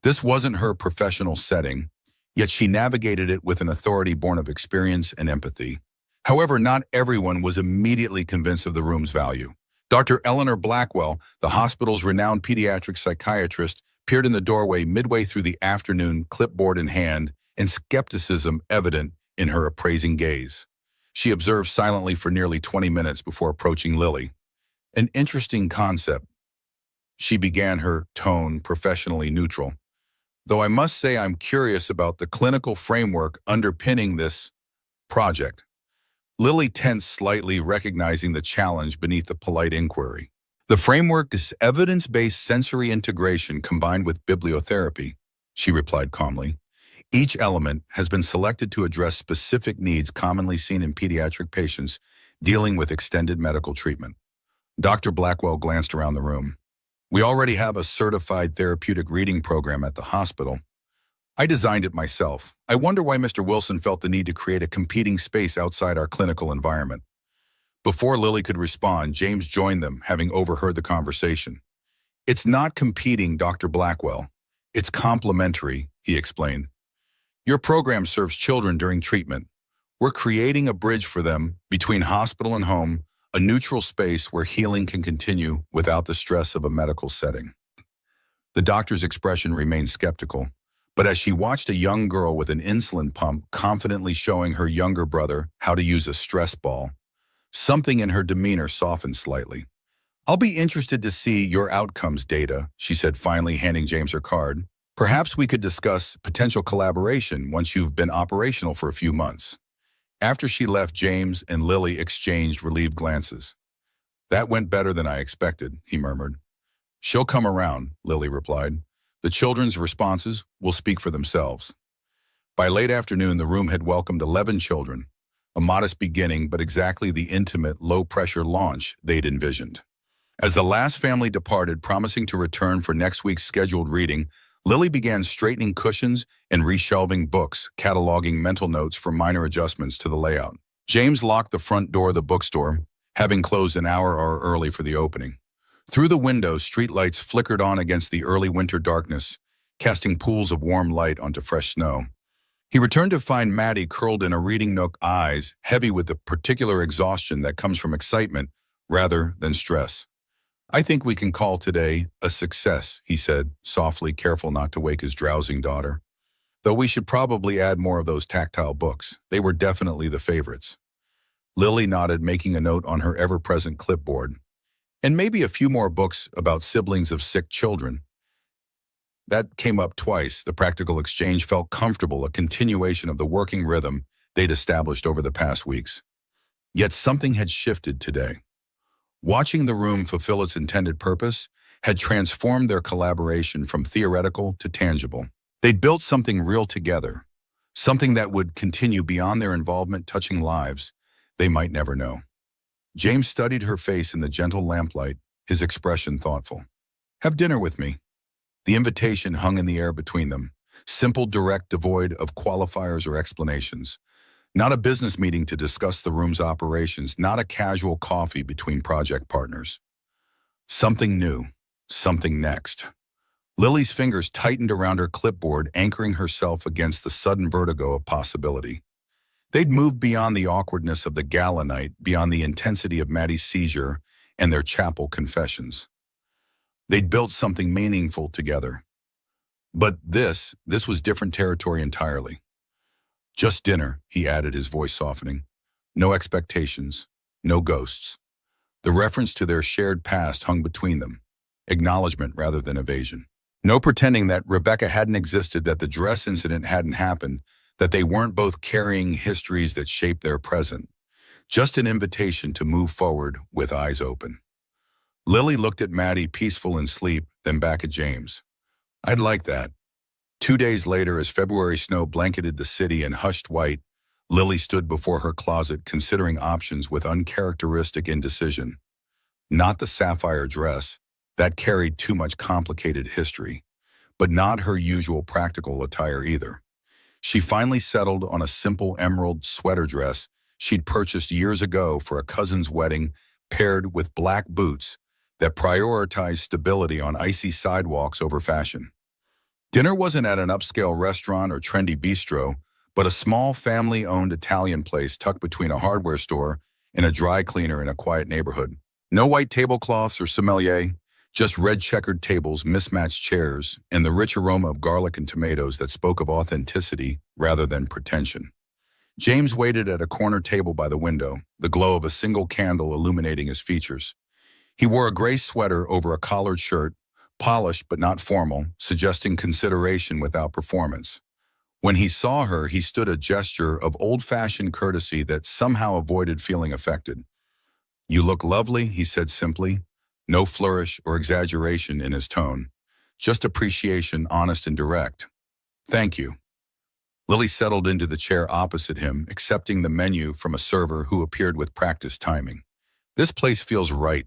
This wasn't her professional setting, yet she navigated it with an authority born of experience and empathy. However, not everyone was immediately convinced of the room's value. Dr. Eleanor Blackwell, the hospital's renowned pediatric psychiatrist, appeared in the doorway midway through the afternoon, clipboard in hand, and skepticism evident in her appraising gaze. She observed silently for nearly 20 minutes before approaching Lily. "An interesting concept." She began, her tone professionally neutral. "Though I must say I'm curious about the clinical framework underpinning this project." Lily tensed slightly, recognizing the challenge beneath the polite inquiry. "The framework is evidence-based sensory integration combined with bibliotherapy," she replied calmly. "Each element has been selected to address specific needs commonly seen in pediatric patients dealing with extended medical treatment." Dr. Blackwell glanced around the room. "We already have a certified therapeutic reading program at the hospital. I designed it myself. I wonder why Mr. Wilson felt the need to create a competing space outside our clinical environment." Before Lily could respond, James joined them, having overheard the conversation. "It's not competing, Dr. Blackwell. It's complementary," he explained. "Your program serves children during treatment. We're creating a bridge for them between hospital and home, a neutral space where healing can continue without the stress of a medical setting." The doctor's expression remained skeptical, but as she watched a young girl with an insulin pump confidently showing her younger brother how to use a stress ball, something in her demeanor softened slightly. "I'll be interested to see your outcomes data," she said, finally handing James her card. "Perhaps we could discuss potential collaboration once you've been operational for a few months." After she left, James and Lily exchanged relieved glances. "That went better than I expected," he murmured. "She'll come around," Lily replied. "The children's responses will speak for themselves." By late afternoon, the room had welcomed 11 children, a modest beginning, but exactly the intimate, low-pressure launch they'd envisioned. As the last family departed, promising to return for next week's scheduled reading, Lily began straightening cushions and reshelving books, cataloging mental notes for minor adjustments to the layout. James locked the front door of the bookstore, having closed an hour early for the opening. Through the window, streetlights flickered on against the early winter darkness, casting pools of warm light onto fresh snow. He returned to find Maddie curled in a reading nook, eyes heavy with the particular exhaustion that comes from excitement rather than stress. "I think we can call today a success," he said, softly, careful not to wake his drowsing daughter. "Though we should probably add more of those tactile books. They were definitely the favorites." Lily nodded, making a note on her ever-present clipboard. "And maybe a few more books about siblings of sick children." That came up twice. The practical exchange felt comfortable, a continuation of the working rhythm they'd established over the past weeks. Yet something had shifted today. Watching the room fulfill its intended purpose had transformed their collaboration from theoretical to tangible. They'd built something real together, something that would continue beyond their involvement, touching lives they might never know. James studied her face in the gentle lamplight, his expression thoughtful. "Have dinner with me." The invitation hung in the air between them, simple, direct, devoid of qualifiers or explanations. Not a business meeting to discuss the room's operations, not a casual coffee between project partners. Something new, something next. Lily's fingers tightened around her clipboard, anchoring herself against the sudden vertigo of possibility. They'd moved beyond the awkwardness of the gala night, beyond the intensity of Maddie's seizure and their chapel confessions. They'd built something meaningful together. But this was different territory entirely. "Just dinner," he added, his voice softening. "No expectations, no ghosts." The reference to their shared past hung between them, acknowledgement rather than evasion. No pretending that Rebecca hadn't existed, that the dress incident hadn't happened, that they weren't both carrying histories that shaped their present. Just an invitation to move forward with eyes open. Lily looked at Maddie, peaceful in sleep, then back at James. "I'd like that." 2 days later, as February snow blanketed the city in hushed white, Lily stood before her closet, considering options with uncharacteristic indecision. Not the sapphire dress, that carried too much complicated history, but not her usual practical attire either. She finally settled on a simple emerald sweater dress she'd purchased years ago for a cousin's wedding, paired with black boots that prioritized stability on icy sidewalks over fashion. Dinner wasn't at an upscale restaurant or trendy bistro, but a small family-owned Italian place tucked between a hardware store and a dry cleaner in a quiet neighborhood. No white tablecloths or sommelier, just red checkered tables, mismatched chairs, and the rich aroma of garlic and tomatoes that spoke of authenticity rather than pretension. James waited at a corner table by the window, the glow of a single candle illuminating his features. He wore a gray sweater over a collared shirt, polished but not formal, suggesting consideration without performance. When he saw her, he stood a gesture of old-fashioned courtesy that somehow avoided feeling affected. "You look lovely," he said simply, no flourish or exaggeration in his tone, just appreciation, honest and direct. "Thank you." Lily settled into the chair opposite him, accepting the menu from a server who appeared with practiced timing. "This place feels right."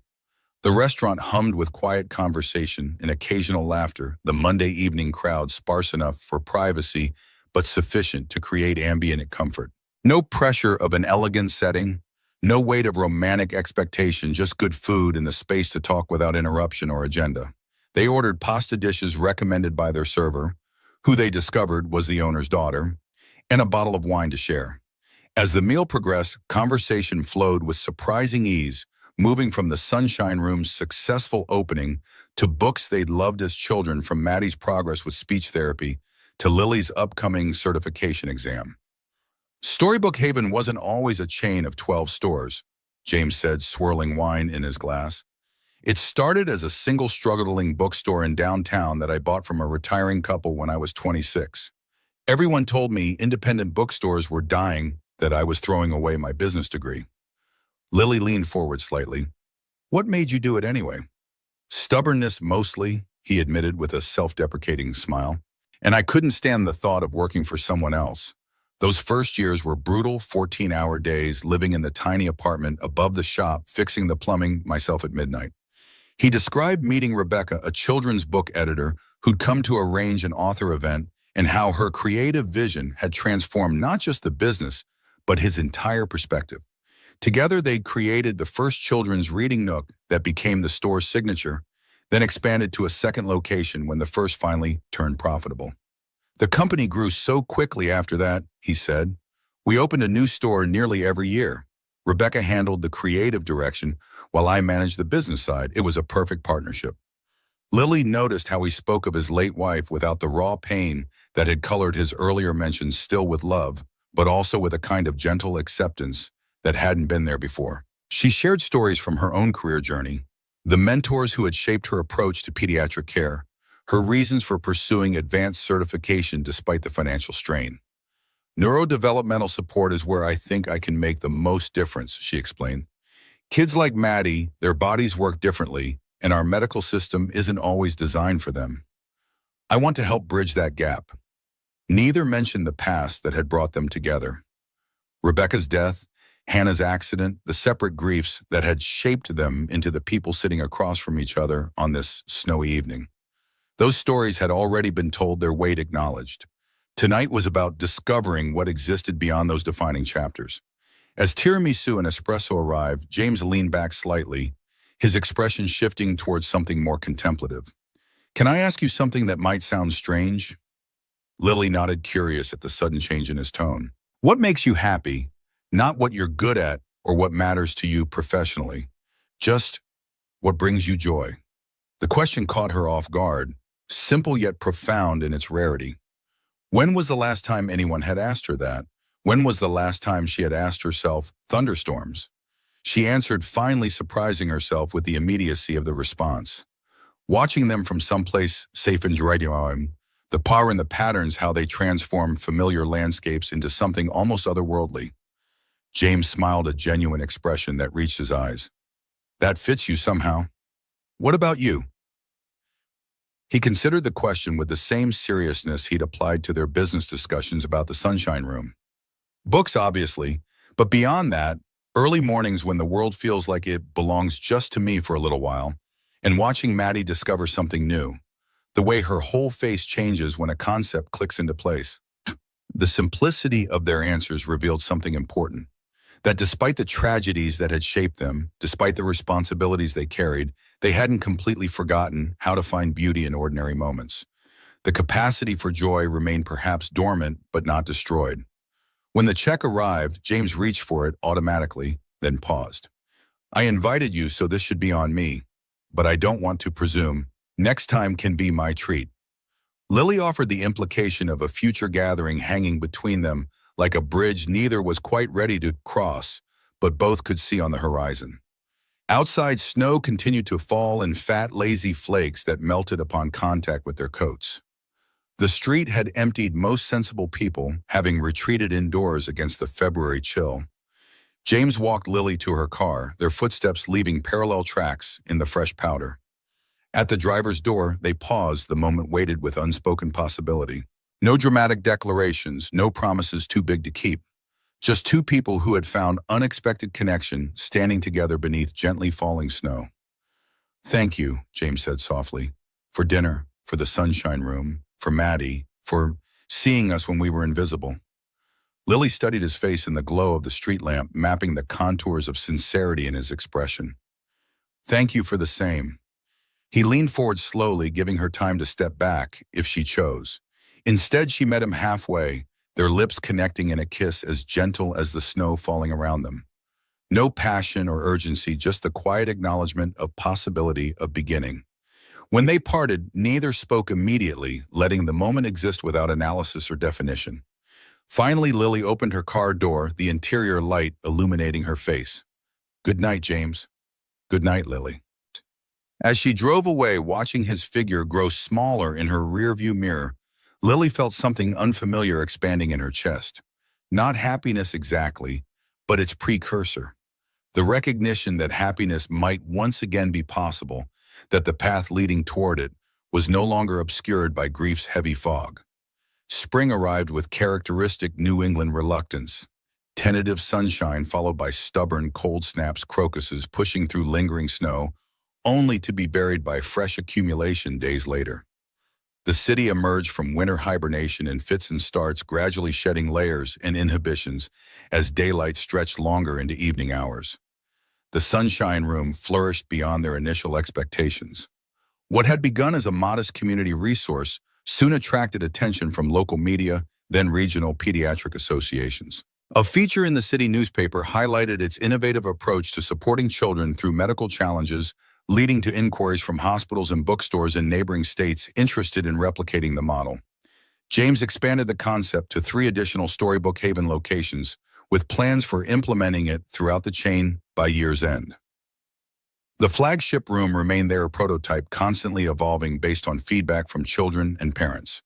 The restaurant hummed with quiet conversation and occasional laughter, the Monday evening crowd sparse enough for privacy but sufficient to create ambient comfort. No pressure of an elegant setting, no weight of romantic expectation, just good food and the space to talk without interruption or agenda. They ordered pasta dishes recommended by their server, who they discovered was the owner's daughter, and a bottle of wine to share. As the meal progressed, conversation flowed with surprising ease, moving from the Sunshine Room's successful opening to books they'd loved as children, from Maddie's progress with speech therapy to Lily's upcoming certification exam. "Storybook Haven wasn't always a chain of 12 stores," James said, swirling wine in his glass. "It started as a single struggling bookstore in downtown that I bought from a retiring couple when I was 26. Everyone told me independent bookstores were dying, that I was throwing away my business degree." Lily leaned forward slightly. "What made you do it anyway?" "Stubbornness mostly," he admitted with a self-deprecating smile. "And I couldn't stand the thought of working for someone else. Those first years were brutal 14-hour days, living in the tiny apartment above the shop, fixing the plumbing myself at midnight." He described meeting Rebecca, a children's book editor who'd come to arrange an author event, and how her creative vision had transformed not just the business, but his entire perspective. Together, they'd created the first children's reading nook that became the store's signature. then expanded to a second location when the first finally turned profitable. The company grew so quickly after that, he said. We opened a new store nearly every year. Rebecca handled the creative direction while I managed the business side. It was a perfect partnership. Lily noticed how he spoke of his late wife without the raw pain that had colored his earlier mentions, still with love, but also with a kind of gentle acceptance that hadn't been there before. She shared stories from her own career journey, the mentors who had shaped her approach to pediatric care, her reasons for pursuing advanced certification despite the financial strain. Neurodevelopmental support is where I think I can make the most difference, she explained. Kids like Maddie, their bodies work differently, and our medical system isn't always designed for them. I want to help bridge that gap. Neither mentioned the past that had brought them together. Rebecca's death, Hannah's accident, the separate griefs that had shaped them into the people sitting across from each other on this snowy evening. Those stories had already been told, their weight acknowledged. Tonight was about discovering what existed beyond those defining chapters. As tiramisu and espresso arrived, James leaned back slightly, his expression shifting towards something more contemplative. Can I ask you something that might sound strange? Lily nodded, curious at the sudden change in his tone. What makes you happy? Not what you're good at or what matters to you professionally. Just what brings you joy. The question caught her off guard, simple yet profound in its rarity. When was the last time anyone had asked her that? When was the last time she had asked herself thunderstorms? She answered, finally surprising herself with the immediacy of the response. Watching them from someplace safe and dry, the power and the patterns, how they transform familiar landscapes into something almost otherworldly. James smiled, a genuine expression that reached his eyes. That fits you somehow. What about you? He considered the question with the same seriousness he'd applied to their business discussions about the Sunshine Room. Books, obviously, but beyond that, early mornings when the world feels like it belongs just to me for a little while, and watching Maddie discover something new, the way her whole face changes when a concept clicks into place. The simplicity of their answers revealed something important, that despite the tragedies that had shaped them, despite the responsibilities they carried, they hadn't completely forgotten how to find beauty in ordinary moments. The capacity for joy remained perhaps dormant, but not destroyed. When the check arrived, James reached for it automatically, then paused. I invited you, so this should be on me, but I don't want to presume. Next time can be my treat. Lily offered the implication of a future gathering hanging between them, like a bridge neither was quite ready to cross, but both could see on the horizon. Outside, snow continued to fall in fat, lazy flakes that melted upon contact with their coats. The street had emptied, most sensible people having retreated indoors against the February chill. James walked Lily to her car, their footsteps leaving parallel tracks in the fresh powder. At the driver's door, they paused, the moment waited with unspoken possibility. No dramatic declarations, no promises too big to keep. Just two people who had found unexpected connection standing together beneath gently falling snow. Thank you, James said softly, for dinner, for the Sunshine Room, for Maddie, for seeing us when we were invisible. Lily studied his face in the glow of the street lamp, mapping the contours of sincerity in his expression. Thank you for the same. He leaned forward slowly, giving her time to step back, if she chose. Instead, she met him halfway, their lips connecting in a kiss as gentle as the snow falling around them. No passion or urgency, just the quiet acknowledgement of possibility of beginning. When they parted, neither spoke immediately, letting the moment exist without analysis or definition. Finally, Lily opened her car door, the interior light illuminating her face. Good night, James. Good night, Lily. As she drove away, watching his figure grow smaller in her rearview mirror, Lily felt something unfamiliar expanding in her chest. Not happiness exactly, but its precursor. The recognition that happiness might once again be possible, that the path leading toward it was no longer obscured by grief's heavy fog. Spring arrived with characteristic New England reluctance. Tentative sunshine followed by stubborn cold snaps, crocuses pushing through lingering snow, only to be buried by fresh accumulation days later. The city emerged from winter hibernation in fits and starts, gradually shedding layers and inhibitions as daylight stretched longer into evening hours. The Sunshine Room flourished beyond their initial expectations. What had begun as a modest community resource soon attracted attention from local media, then regional pediatric associations. A feature in the city newspaper highlighted its innovative approach to supporting children through medical challenges, leading to inquiries from hospitals and bookstores in neighboring states interested in replicating the model. James expanded the concept to 3 additional Storybook Haven locations, with plans for implementing it throughout the chain by year's end. The flagship room remained their prototype, constantly evolving based on feedback from children and parents.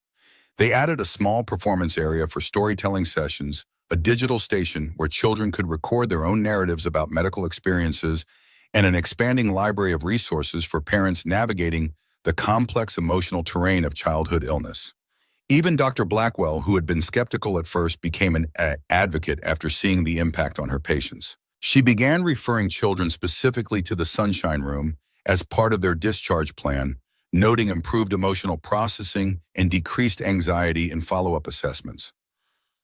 They added a small performance area for storytelling sessions, a digital station where children could record their own narratives about medical experiences, and an expanding library of resources for parents navigating the complex emotional terrain of childhood illness. Even Dr. Blackwell, who had been skeptical at first, became an advocate after seeing the impact on her patients. She began referring children specifically to the Sunshine Room as part of their discharge plan, noting improved emotional processing and decreased anxiety in follow-up assessments.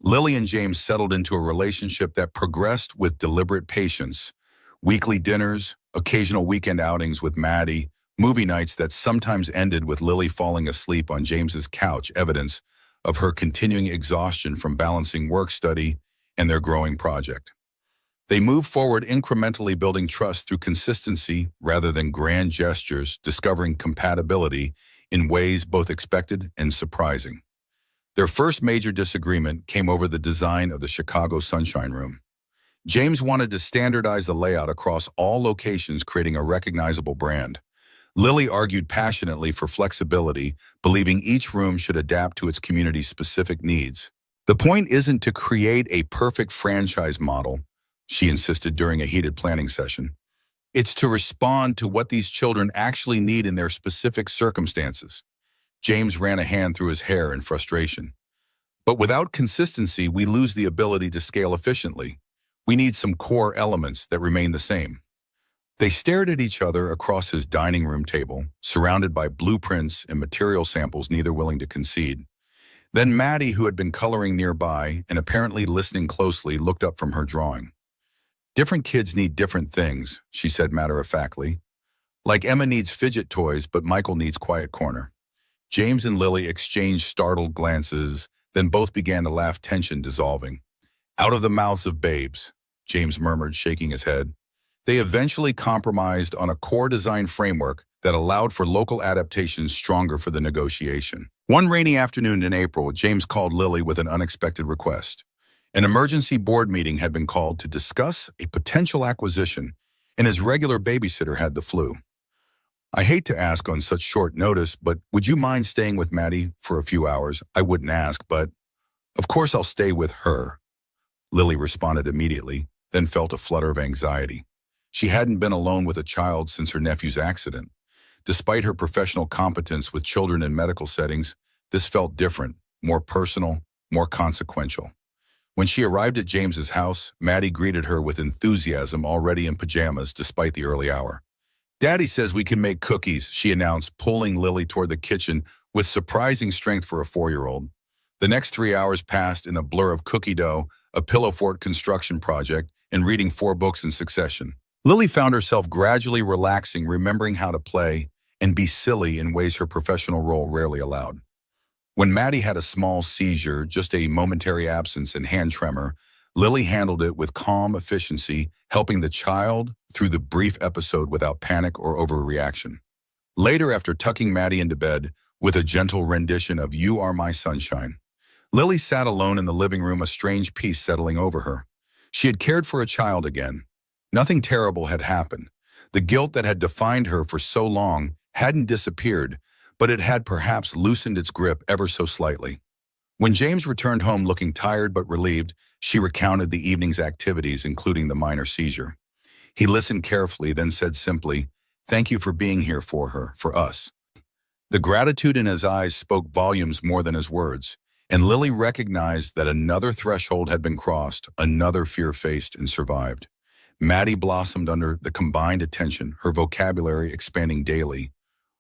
Lily and James settled into a relationship that progressed with deliberate patience. Weekly dinners, occasional weekend outings with Maddie, movie nights that sometimes ended with Lily falling asleep on James's couch, evidence of her continuing exhaustion from balancing work, study, and their growing project. They moved forward incrementally, building trust through consistency rather than grand gestures, discovering compatibility in ways both expected and surprising. Their first major disagreement came over the design of the Chicago Sunshine Room. James wanted to standardize the layout across all locations, creating a recognizable brand. Lily argued passionately for flexibility, believing each room should adapt to its community's specific needs. The point isn't to create a perfect franchise model, she insisted during a heated planning session. It's to respond to what these children actually need in their specific circumstances. James ran a hand through his hair in frustration. But without consistency, we lose the ability to scale efficiently. We need some core elements that remain the same. They stared at each other across his dining room table, surrounded by blueprints and material samples, neither willing to concede. Then Maddie, who had been coloring nearby and apparently listening closely, looked up from her drawing. "Different kids need different things," she said matter-of-factly. "Like Emma needs fidget toys, but Michael needs quiet corner." James and Lily exchanged startled glances, then both began to laugh, tension dissolving. "Out of the mouths of babes," James murmured, shaking his head. They eventually compromised on a core design framework that allowed for local adaptations stronger for the negotiation. One rainy afternoon in April, James called Lily with an unexpected request. An emergency board meeting had been called to discuss a potential acquisition, and his regular babysitter had the flu. "I hate to ask on such short notice, but would you mind staying with Maddie for a few hours? I wouldn't ask, but of course I'll stay with her," Lily responded immediately, then felt a flutter of anxiety. She hadn't been alone with a child since her nephew's accident. Despite her professional competence with children in medical settings, this felt different, more personal, more consequential. When she arrived at James's house, Maddie greeted her with enthusiasm, already in pajamas despite the early hour. "Daddy says we can make cookies," she announced, pulling Lily toward the kitchen with surprising strength for a 4-year-old. The next 3 hours passed in a blur of cookie dough, a pillow fort construction project, and reading 4 books in succession. Lily found herself gradually relaxing, remembering how to play and be silly in ways her professional role rarely allowed. When Maddie had a small seizure, just a momentary absence and hand tremor, Lily handled it with calm efficiency, helping the child through the brief episode without panic or overreaction. Later, after tucking Maddie into bed with a gentle rendition of "You Are My Sunshine," Lily sat alone in the living room, a strange peace settling over her. She had cared for a child again. Nothing terrible had happened. The guilt that had defined her for so long hadn't disappeared, but it had perhaps loosened its grip ever so slightly. When James returned home looking tired but relieved, she recounted the evening's activities, including the minor seizure. He listened carefully, then said simply, "Thank you for being here for her, for us." The gratitude in his eyes spoke volumes more than his words, and Lily recognized that another threshold had been crossed, another fear faced and survived. Maddie blossomed under the combined attention, her vocabulary expanding daily,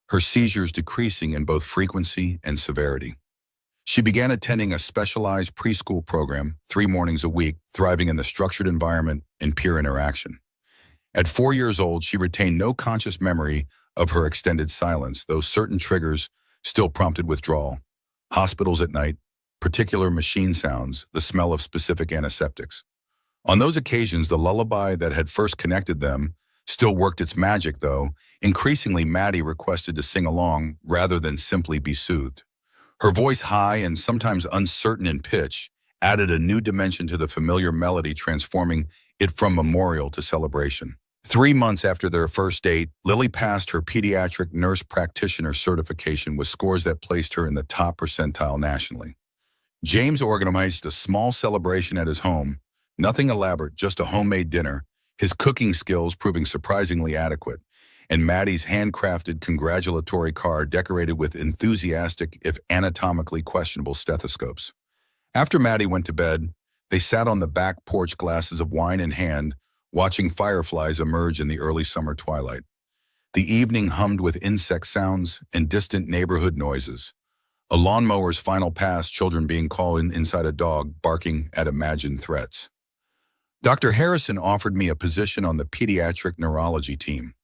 her seizures decreasing in both frequency and severity. She began attending a specialized preschool program 3 mornings a week, thriving in the structured environment and peer interaction. At 4 years old, she retained no conscious memory of her extended silence, though certain triggers still prompted withdrawal. Hospitals at night, particular machine sounds, the smell of specific antiseptics. On those occasions, the lullaby that had first connected them still worked its magic, though. Increasingly, Maddie requested to sing along rather than simply be soothed. Her voice, high and sometimes uncertain in pitch, added a new dimension to the familiar melody, transforming it from memorial to celebration. 3 months after their first date, Lily passed her pediatric nurse practitioner certification with scores that placed her in the top percentile nationally. James organized a small celebration at his home, nothing elaborate, just a homemade dinner, his cooking skills proving surprisingly adequate, and Maddie's handcrafted congratulatory card decorated with enthusiastic, if anatomically questionable, stethoscopes. After Maddie went to bed, they sat on the back porch, glasses of wine in hand, watching fireflies emerge in the early summer twilight. The evening hummed with insect sounds and distant neighborhood noises. A lawnmower's final pass, children being called in inside a dog barking at imagined threats. Dr. Harrison offered me a position on the pediatric neurology team,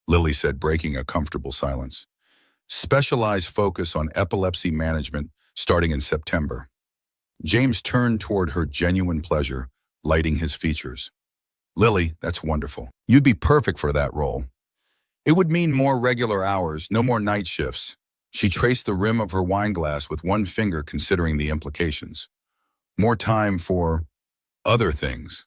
Lily said, breaking a comfortable silence. Specialized focus on epilepsy management starting in September. James turned toward her, genuine pleasure lighting his features. Lily, that's wonderful. You'd be perfect for that role. It would mean more regular hours, no more night shifts. She traced the rim of her wine glass with one finger, considering the implications. More time for other things.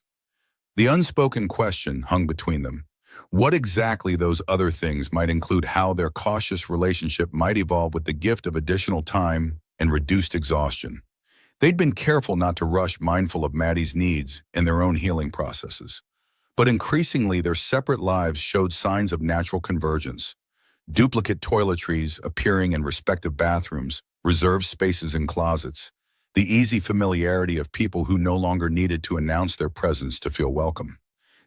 The unspoken question hung between them. What exactly those other things might include, how their cautious relationship might evolve with the gift of additional time and reduced exhaustion. They'd been careful not to rush, mindful of Maddie's needs and their own healing processes. But increasingly, their separate lives showed signs of natural convergence. Duplicate toiletries appearing in respective bathrooms, reserved spaces in closets, the easy familiarity of people who no longer needed to announce their presence to feel welcome.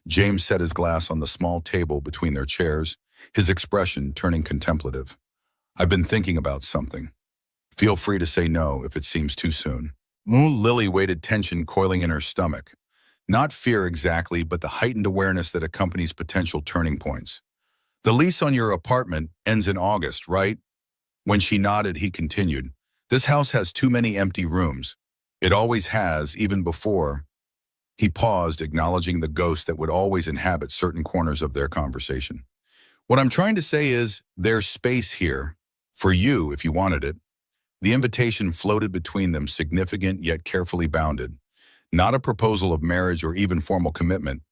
James set his glass on the small table between their chairs, his expression turning contemplative. I've been thinking about something. Feel free to say no if it seems too soon. Lily waited, tension coiling in her stomach. Not fear exactly, but the heightened awareness that accompanies potential turning points. The lease on your apartment ends in August, right? When she nodded, he continued, this house has too many empty rooms. It always has, even before. He paused, acknowledging the ghost that would always inhabit certain corners of their conversation. What I'm trying to say is, there's space here, for you if you wanted it. The invitation floated between them, significant yet carefully bounded. Not a proposal of marriage or even formal commitment,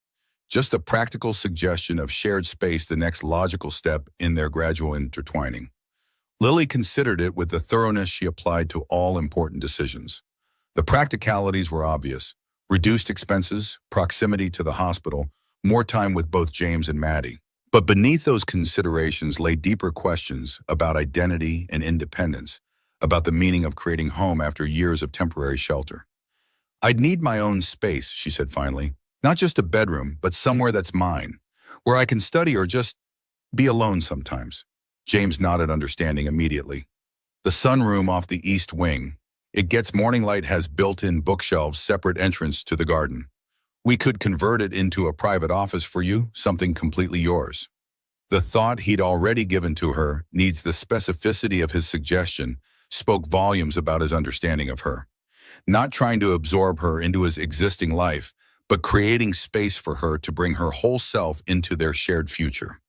just a practical suggestion of shared space, the next logical step in their gradual intertwining. Lily considered it with the thoroughness she applied to all important decisions. The practicalities were obvious. Reduced expenses, proximity to the hospital, more time with both James and Maddie. But beneath those considerations lay deeper questions about identity and independence, about the meaning of creating home after years of temporary shelter. I'd need my own space, she said finally. Not just a bedroom, but somewhere that's mine, where I can study or just be alone sometimes. James nodded, understanding immediately. The sunroom off the east wing. It gets morning light, has built-in bookshelves, separate entrance to the garden. We could convert it into a private office for you, something completely yours. The thought he'd already given to her, needs the specificity of his suggestion, spoke volumes about his understanding of her. Not trying to absorb her into his existing life, but creating space for her to bring her whole self into their shared future.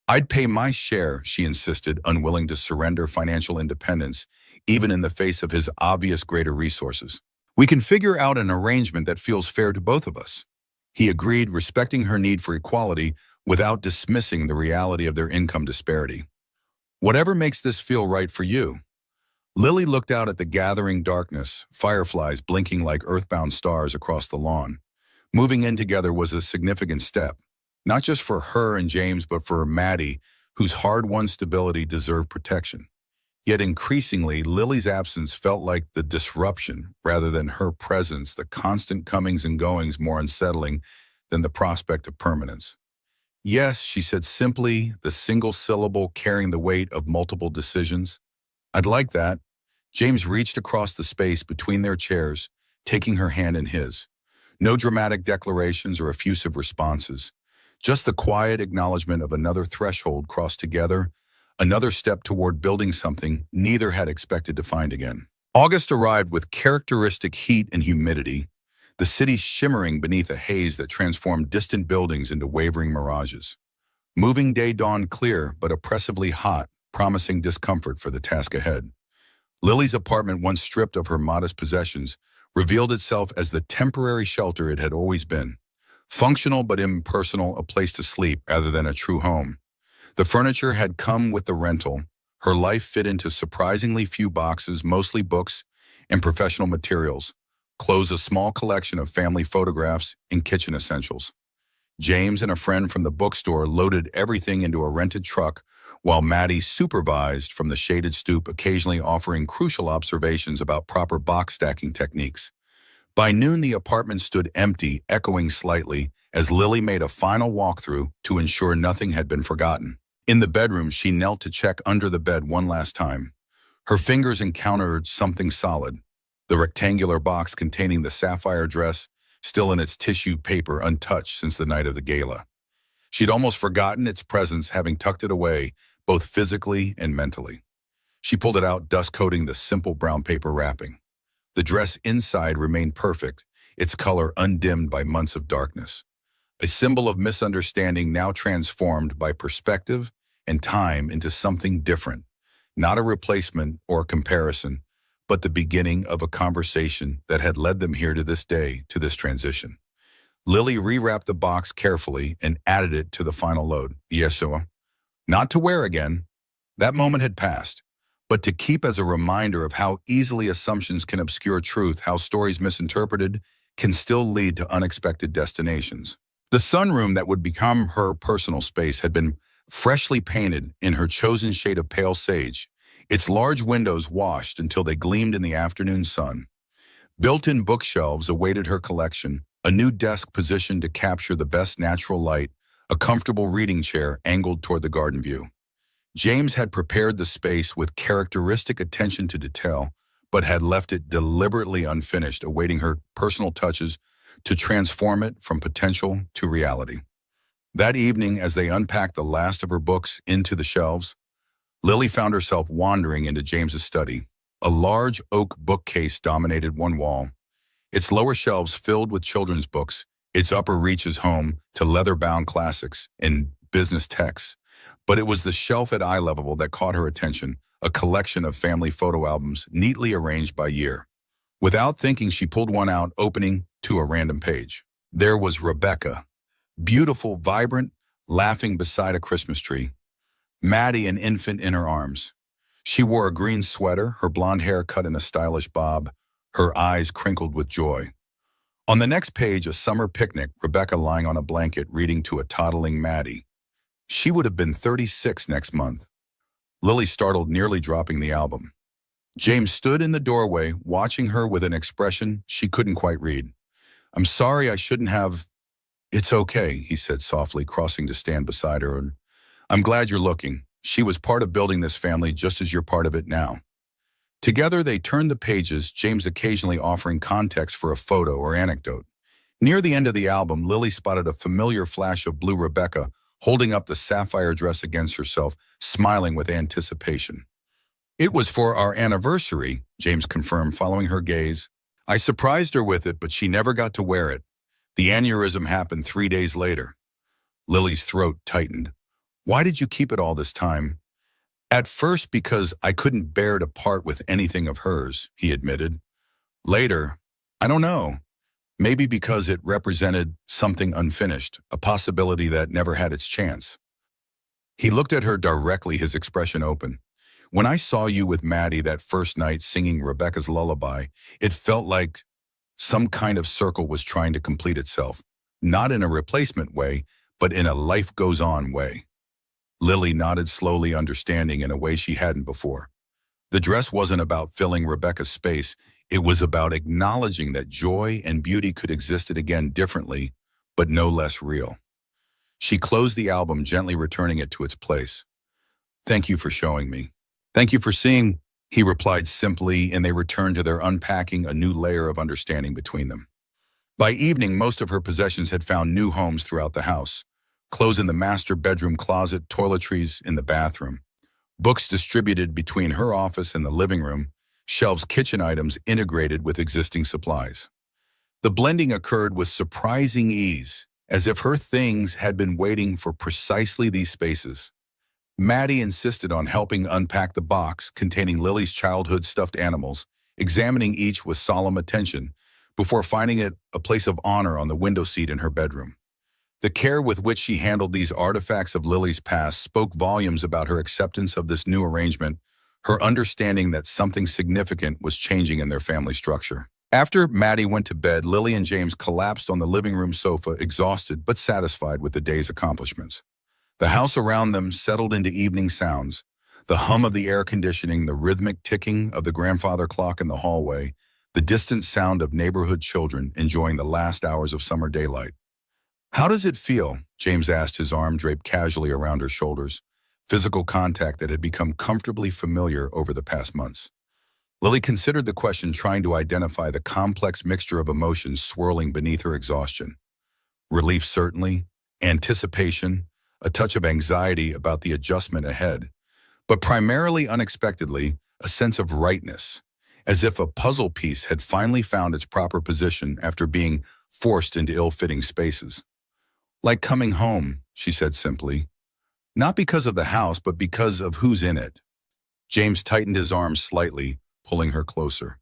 I'd pay my share, she insisted, unwilling to surrender financial independence, even in the face of his obvious greater resources. We can figure out an arrangement that feels fair to both of us. He agreed, respecting her need for equality without dismissing the reality of their income disparity. Whatever makes this feel right for you. Lily looked out at the gathering darkness, fireflies blinking like earthbound stars across the lawn. Moving in together was a significant step, not just for her and James, but for Maddie, whose hard-won stability deserved protection. Yet increasingly, Lily's absence felt like the disruption rather than her presence, the constant comings and goings more unsettling than the prospect of permanence. Yes, she said simply, the single syllable carrying the weight of multiple decisions. I'd like that. James reached across the space between their chairs, taking her hand in his. No dramatic declarations or effusive responses, Just the quiet acknowledgement of another threshold crossed together, another step toward building something neither had expected to find again. August arrived with characteristic heat and humidity, the city shimmering beneath a haze that transformed distant buildings into wavering mirages. Moving day dawned clear but oppressively hot, promising discomfort for the task ahead. Lily's apartment, once stripped of her modest possessions, revealed itself as the temporary shelter it had always been. Functional but impersonal, a place to sleep rather than a true home. The furniture had come with the rental. Her life fit into surprisingly few boxes, mostly books and professional materials. Clothes, a small collection of family photographs, and kitchen essentials. James and a friend from the bookstore loaded everything into a rented truck, while Maddie supervised from the shaded stoop, occasionally offering crucial observations about proper box stacking techniques. By noon, the apartment stood empty, echoing slightly, as Lily made a final walkthrough to ensure nothing had been forgotten. In the bedroom, she knelt to check under the bed one last time. Her fingers encountered something solid, the rectangular box containing the sapphire dress, still in its tissue paper, untouched since the night of the gala. She'd almost forgotten its presence, having tucked it away, both physically and mentally. She pulled it out, dust-coating the simple brown paper wrapping. The dress inside remained perfect, its color undimmed by months of darkness. A symbol of misunderstanding now transformed by perspective and time into something different, not a replacement or a comparison, but the beginning of a conversation that had led them here to this day, to this transition. Lily rewrapped the box carefully and added it to the final load. Yes, sir. Not to wear again. That moment had passed, but to keep as a reminder of how easily assumptions can obscure truth, how stories misinterpreted can still lead to unexpected destinations. The sunroom that would become her personal space had been freshly painted in her chosen shade of pale sage, its large windows washed until they gleamed in the afternoon sun. Built-in bookshelves awaited her collection, a new desk positioned to capture the best natural light, a comfortable reading chair angled toward the garden view. James had prepared the space with characteristic attention to detail, but had left it deliberately unfinished, awaiting her personal touches to transform it from potential to reality. That evening, as they unpacked the last of her books into the shelves, Lily found herself wandering into James's study. A large oak bookcase dominated one wall, its lower shelves filled with children's books, its upper reaches home to leather-bound classics and business texts. But it was the shelf at eye level that caught her attention, a collection of family photo albums neatly arranged by year. Without thinking, she pulled one out, opening to a random page. There was Rebecca, beautiful, vibrant, laughing beside a Christmas tree. Maddie, an infant in her arms. She wore a green sweater, her blonde hair cut in a stylish bob, her eyes crinkled with joy. On the next page, a summer picnic, Rebecca lying on a blanket reading to a toddling Maddie. She would have been 36 next month. Lily startled, nearly dropping the album. James stood in the doorway, watching her with an expression she couldn't quite read. "I'm sorry, I shouldn't have." "It's okay," he said softly, crossing to stand beside her. "I'm glad you're looking. She was part of building this family just as you're part of it now." Together, they turned the pages, James occasionally offering context for a photo or anecdote. Near the end of the album, Lily spotted a familiar flash of blue Rebecca holding up the sapphire dress against herself, smiling with anticipation. "It was for our anniversary," James confirmed, following her gaze. "I surprised her with it, but she never got to wear it. The aneurysm happened 3 days later." Lily's throat tightened. "Why did you keep it all this time?" "At first because I couldn't bear to part with anything of hers," he admitted. "Later, I don't know. Maybe because it represented something unfinished, a possibility that never had its chance." He looked at her directly, his expression open. "When I saw you with Maddie that first night singing Rebecca's lullaby, it felt like some kind of circle was trying to complete itself, not in a replacement way, but in a life-goes-on way." Lily nodded slowly, understanding in a way she hadn't before. The dress wasn't about filling Rebecca's space. It was about acknowledging that joy and beauty could exist again differently, but no less real. She closed the album, gently returning it to its place. "Thank you for showing me." "Thank you for seeing," he replied simply, and they returned to their unpacking, a new layer of understanding between them. By evening, most of her possessions had found new homes throughout the house. clothes in the master bedroom closet, toiletries in the bathroom, books distributed between her office and the living room, shelves kitchen items integrated with existing supplies. The blending occurred with surprising ease, as if her things had been waiting for precisely these spaces. Maddie insisted on helping unpack the box containing Lily's childhood stuffed animals, examining each with solemn attention before finding it a place of honor on the window seat in her bedroom. The care with which she handled these artifacts of Lily's past spoke volumes about her acceptance of this new arrangement, her understanding that something significant was changing in their family structure. After Maddie went to bed, Lily and James collapsed on the living room sofa, exhausted but satisfied with the day's accomplishments. The house around them settled into evening sounds, the hum of the air conditioning, the rhythmic ticking of the grandfather clock in the hallway, the distant sound of neighborhood children enjoying the last hours of summer daylight. "How does it feel?" James asked, his arm draped casually around her shoulders, physical contact that had become comfortably familiar over the past months. Lily considered the question, trying to identify the complex mixture of emotions swirling beneath her exhaustion. Relief, certainly, anticipation, a touch of anxiety about the adjustment ahead, but primarily unexpectedly, a sense of rightness, as if a puzzle piece had finally found its proper position after being forced into ill-fitting spaces. "Like coming home," she said simply. "Not because of the house, but because of who's in it." James tightened his arms slightly, pulling her closer.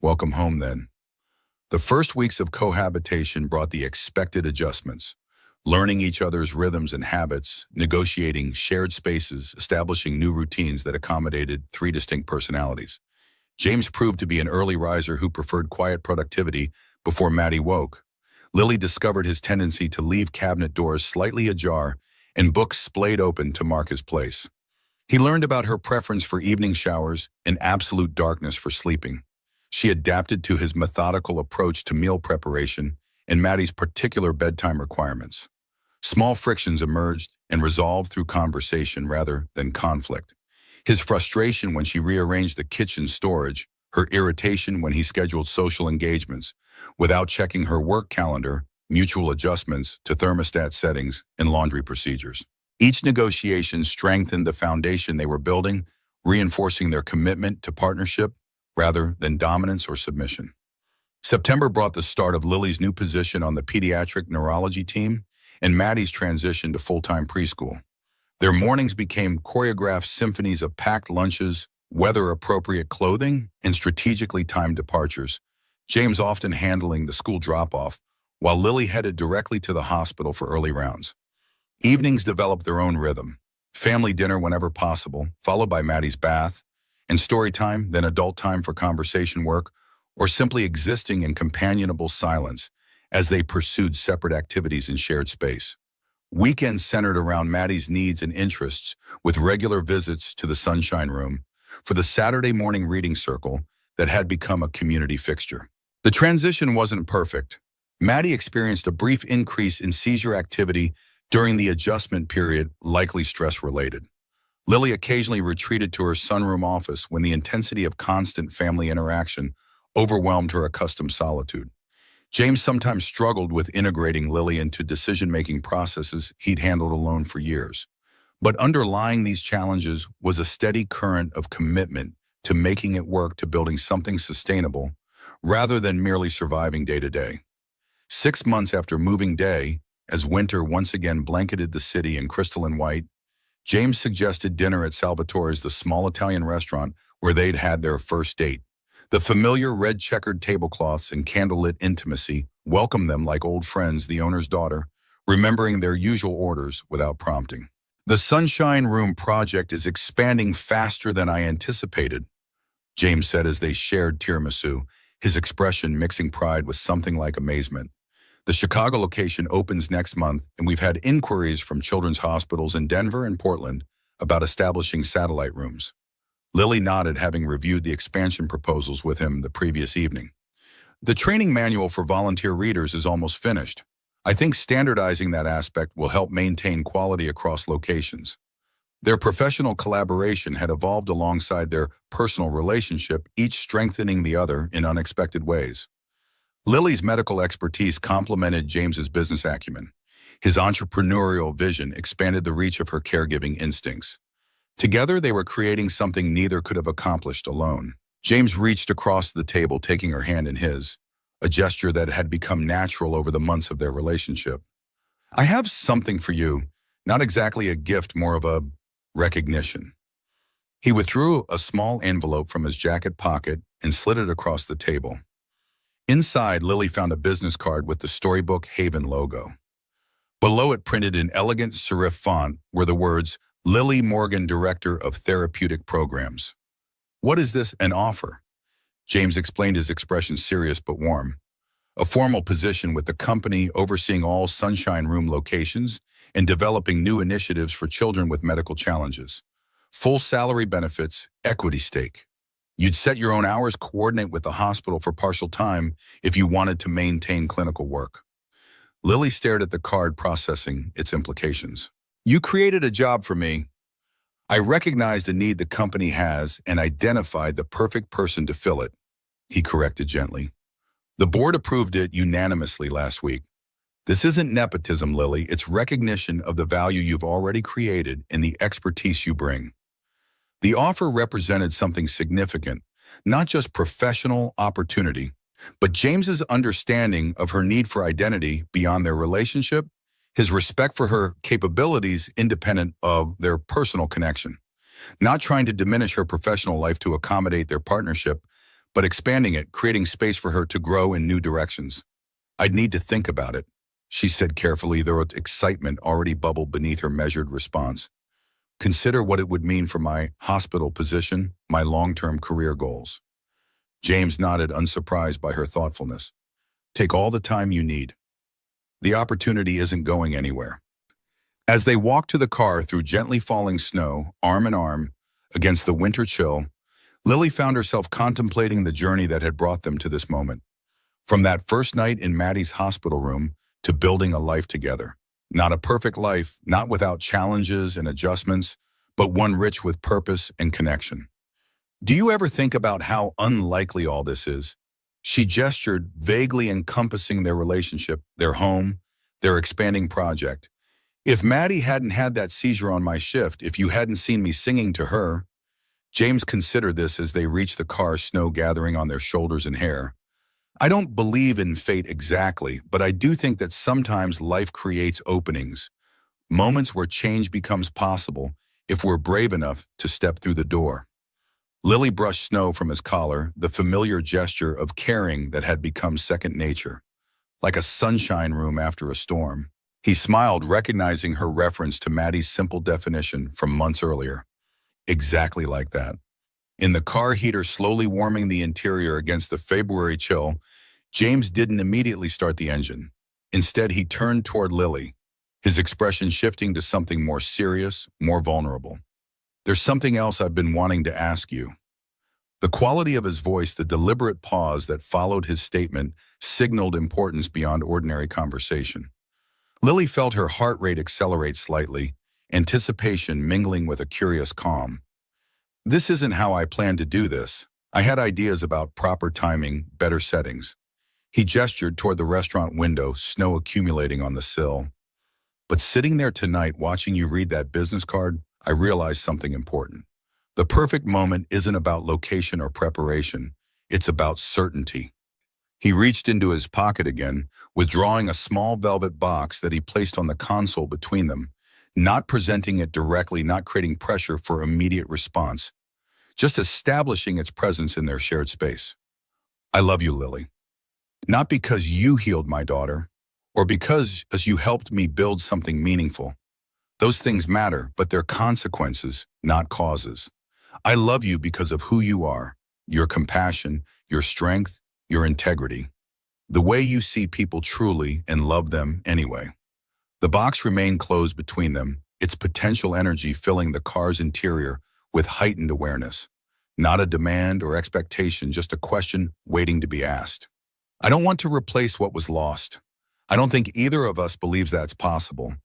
"Welcome home, then." The first weeks of cohabitation brought the expected adjustments, learning each other's rhythms and habits, negotiating shared spaces, establishing new routines that accommodated three distinct personalities. James proved to be an early riser who preferred quiet productivity before Maddie woke. Lily discovered his tendency to leave cabinet doors slightly ajar and books splayed open to mark his place. He learned about her preference for evening showers and absolute darkness for sleeping. She adapted to his methodical approach to meal preparation and Maddie's particular bedtime requirements. Small frictions emerged and resolved through conversation rather than conflict. His frustration when she rearranged the kitchen storage, her irritation when he scheduled social engagements without checking her work calendar, mutual adjustments to thermostat settings and laundry procedures. Each negotiation strengthened the foundation they were building, reinforcing their commitment to partnership rather than dominance or submission. September brought the start of Lily's new position on the pediatric neurology team and Maddie's transition to full-time preschool. Their mornings became choreographed symphonies of packed lunches, weather-appropriate clothing, and strategically timed departures, James often handling the school drop-off, while Lily headed directly to the hospital for early rounds. Evenings developed their own rhythm. Family dinner whenever possible, followed by Maddie's bath, and story time, then adult time for conversation work, or simply existing in companionable silence as they pursued separate activities in shared space. Weekends centered around Maddie's needs and interests, with regular visits to the Sunshine Room for the Saturday morning reading circle that had become a community fixture. The transition wasn't perfect. Maddie experienced a brief increase in seizure activity during the adjustment period, likely stress-related. Lily occasionally retreated to her sunroom office when the intensity of constant family interaction overwhelmed her accustomed solitude. James sometimes struggled with integrating Lily into decision-making processes he'd handled alone for years. But underlying these challenges was a steady current of commitment to making it work, to building something sustainable, rather than merely surviving day to day. 6 months after moving day, as winter once again blanketed the city in crystalline white, James suggested dinner at Salvatore's, the small Italian restaurant where they'd had their first date. The familiar red-checkered tablecloths and candlelit intimacy welcomed them like old friends, the owner's daughter, remembering their usual orders without prompting. "The Sunshine Room project is expanding faster than I anticipated," James said as they shared tiramisu, his expression mixing pride with something like amazement. "The Chicago location opens next month, and we've had inquiries from children's hospitals in Denver and Portland about establishing satellite rooms." Lily nodded, having reviewed the expansion proposals with him the previous evening. "The training manual for volunteer readers is almost finished. I think standardizing that aspect will help maintain quality across locations." Their professional collaboration had evolved alongside their personal relationship, each strengthening the other in unexpected ways. Lily's medical expertise complemented James's business acumen. His entrepreneurial vision expanded the reach of her caregiving instincts. Together, they were creating something neither could have accomplished alone. James reached across the table, taking her hand in his, a gesture that had become natural over the months of their relationship. "I have something for you, not exactly a gift, more of a recognition." He withdrew a small envelope from his jacket pocket and slid it across the table. Inside, Lily found a business card with the Storybook Haven logo. Below it, printed in elegant serif font, were the words, "Lily Morgan, Director of Therapeutic Programs." "What is this, an offer?" James explained, his expression serious but warm. "A formal position with the company overseeing all Sunshine Room locations and developing new initiatives for children with medical challenges. Full salary benefits, equity stake. You'd set your own hours, coordinate with the hospital for partial time if you wanted to maintain clinical work." Lily stared at the card, processing its implications. "You created a job for me. I recognized a need the company has and identified the perfect person to fill it," he corrected gently. "The board approved it unanimously last week. This isn't nepotism, Lily. It's recognition of the value you've already created and the expertise you bring." The offer represented something significant, not just professional opportunity, but James's understanding of her need for identity beyond their relationship, his respect for her capabilities independent of their personal connection. Not trying to diminish her professional life to accommodate their partnership, but expanding it, creating space for her to grow in new directions. "I'd need to think about it," she said carefully, though excitement already bubbled beneath her measured response. "Consider what it would mean for my hospital position, my long-term career goals." James nodded, unsurprised by her thoughtfulness. "Take all the time you need. The opportunity isn't going anywhere." As they walked to the car through gently falling snow, arm in arm, against the winter chill, Lily found herself contemplating the journey that had brought them to this moment. From that first night in Maddie's hospital room to building a life together. Not a perfect life, not without challenges and adjustments, but one rich with purpose and connection. "Do you ever think about how unlikely all this is?" She gestured, vaguely encompassing their relationship, their home, their expanding project. "If Maddie hadn't had that seizure on my shift, if you hadn't seen me singing to her." James considered this as they reached the car, snow gathering on their shoulders and hair. "I don't believe in fate exactly, but I do think that sometimes life creates openings, moments where change becomes possible if we're brave enough to step through the door." Lily brushed snow from his collar, the familiar gesture of caring that had become second nature. Like a sunshine room after a storm. He smiled, recognizing her reference to Maddie's simple definition from months earlier. Exactly like that. In the car heater slowly warming the interior against the February chill, James didn't immediately start the engine. Instead, he turned toward Lily, his expression shifting to something more serious, more vulnerable. "There's something else I've been wanting to ask you." The quality of his voice, the deliberate pause that followed his statement, signaled importance beyond ordinary conversation. Lily felt her heart rate accelerate slightly, anticipation mingling with a curious calm. "This isn't how I planned to do this. I had ideas about proper timing, better settings." He gestured toward the restaurant window, snow accumulating on the sill. "But sitting there tonight watching you read that business card, I realized something important. The perfect moment isn't about location or preparation. It's about certainty." He reached into his pocket again, withdrawing a small velvet box that he placed on the console between them, not presenting it directly, not creating pressure for immediate response, just establishing its presence in their shared space. "I love you, Lily. Not because you healed my daughter, or because as you helped me build something meaningful. Those things matter, but they're consequences, not causes. I love you because of who you are, your compassion, your strength, your integrity. The way you see people truly and love them anyway." The box remained closed between them, its potential energy filling the car's interior with heightened awareness. Not a demand or expectation, just a question waiting to be asked. "I don't want to replace what was lost. I don't think either of us believes that's possible.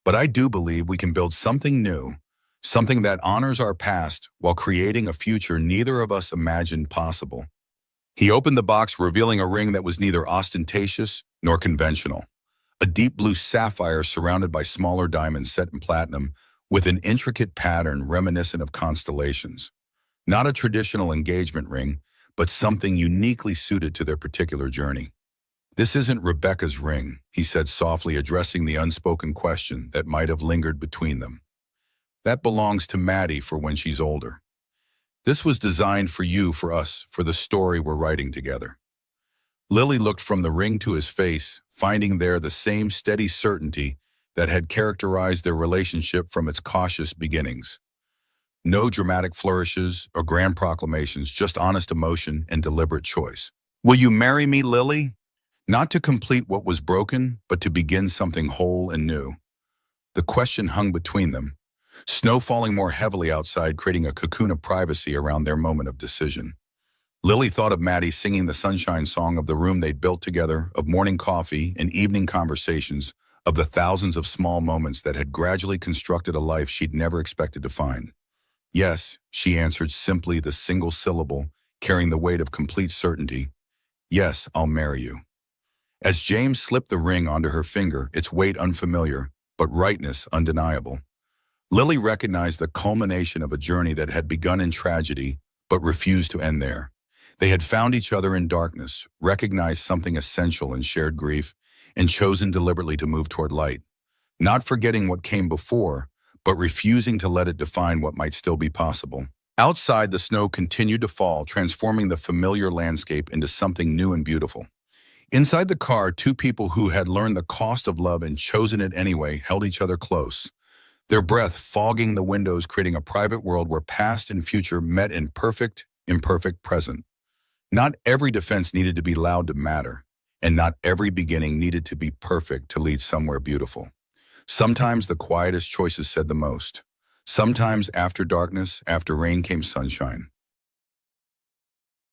But I do believe we can build something new, something that honors our past while creating a future neither of us imagined possible." He opened the box, revealing a ring that was neither ostentatious nor conventional. A deep blue sapphire surrounded by smaller diamonds set in platinum with an intricate pattern reminiscent of constellations. Not a traditional engagement ring, but something uniquely suited to their particular journey. "This isn't Rebecca's ring," he said softly, addressing the unspoken question that might have lingered between them. "That belongs to Maddie for when she's older. This was designed for you, for us, for the story we're writing together." Lily looked from the ring to his face, finding there the same steady certainty that had characterized their relationship from its cautious beginnings. No dramatic flourishes or grand proclamations, just honest emotion and deliberate choice. "Will you marry me, Lily?" Not to complete what was broken, but to begin something whole and new. The question hung between them, snow falling more heavily outside, creating a cocoon of privacy around their moment of decision. Lily thought of Maddie singing the sunshine song, of the room they'd built together, of morning coffee and evening conversations, of the thousands of small moments that had gradually constructed a life she'd never expected to find. "Yes," she answered simply, the single syllable carrying the weight of complete certainty. "Yes, I'll marry you." As James slipped the ring onto her finger, its weight unfamiliar, but rightness undeniable, Lily recognized the culmination of a journey that had begun in tragedy, but refused to end there. They had found each other in darkness, recognized something essential in shared grief, and chosen deliberately to move toward light, not forgetting what came before, but refusing to let it define what might still be possible. Outside, the snow continued to fall, transforming the familiar landscape into something new and beautiful. Inside the car, two people who had learned the cost of love and chosen it anyway held each other close, their breath fogging the windows, creating a private world where past and future met in perfect, imperfect present. Not every defense needed to be loud to matter, and not every beginning needed to be perfect to lead somewhere beautiful. Sometimes the quietest choices said the most. Sometimes after darkness, after rain came sunshine.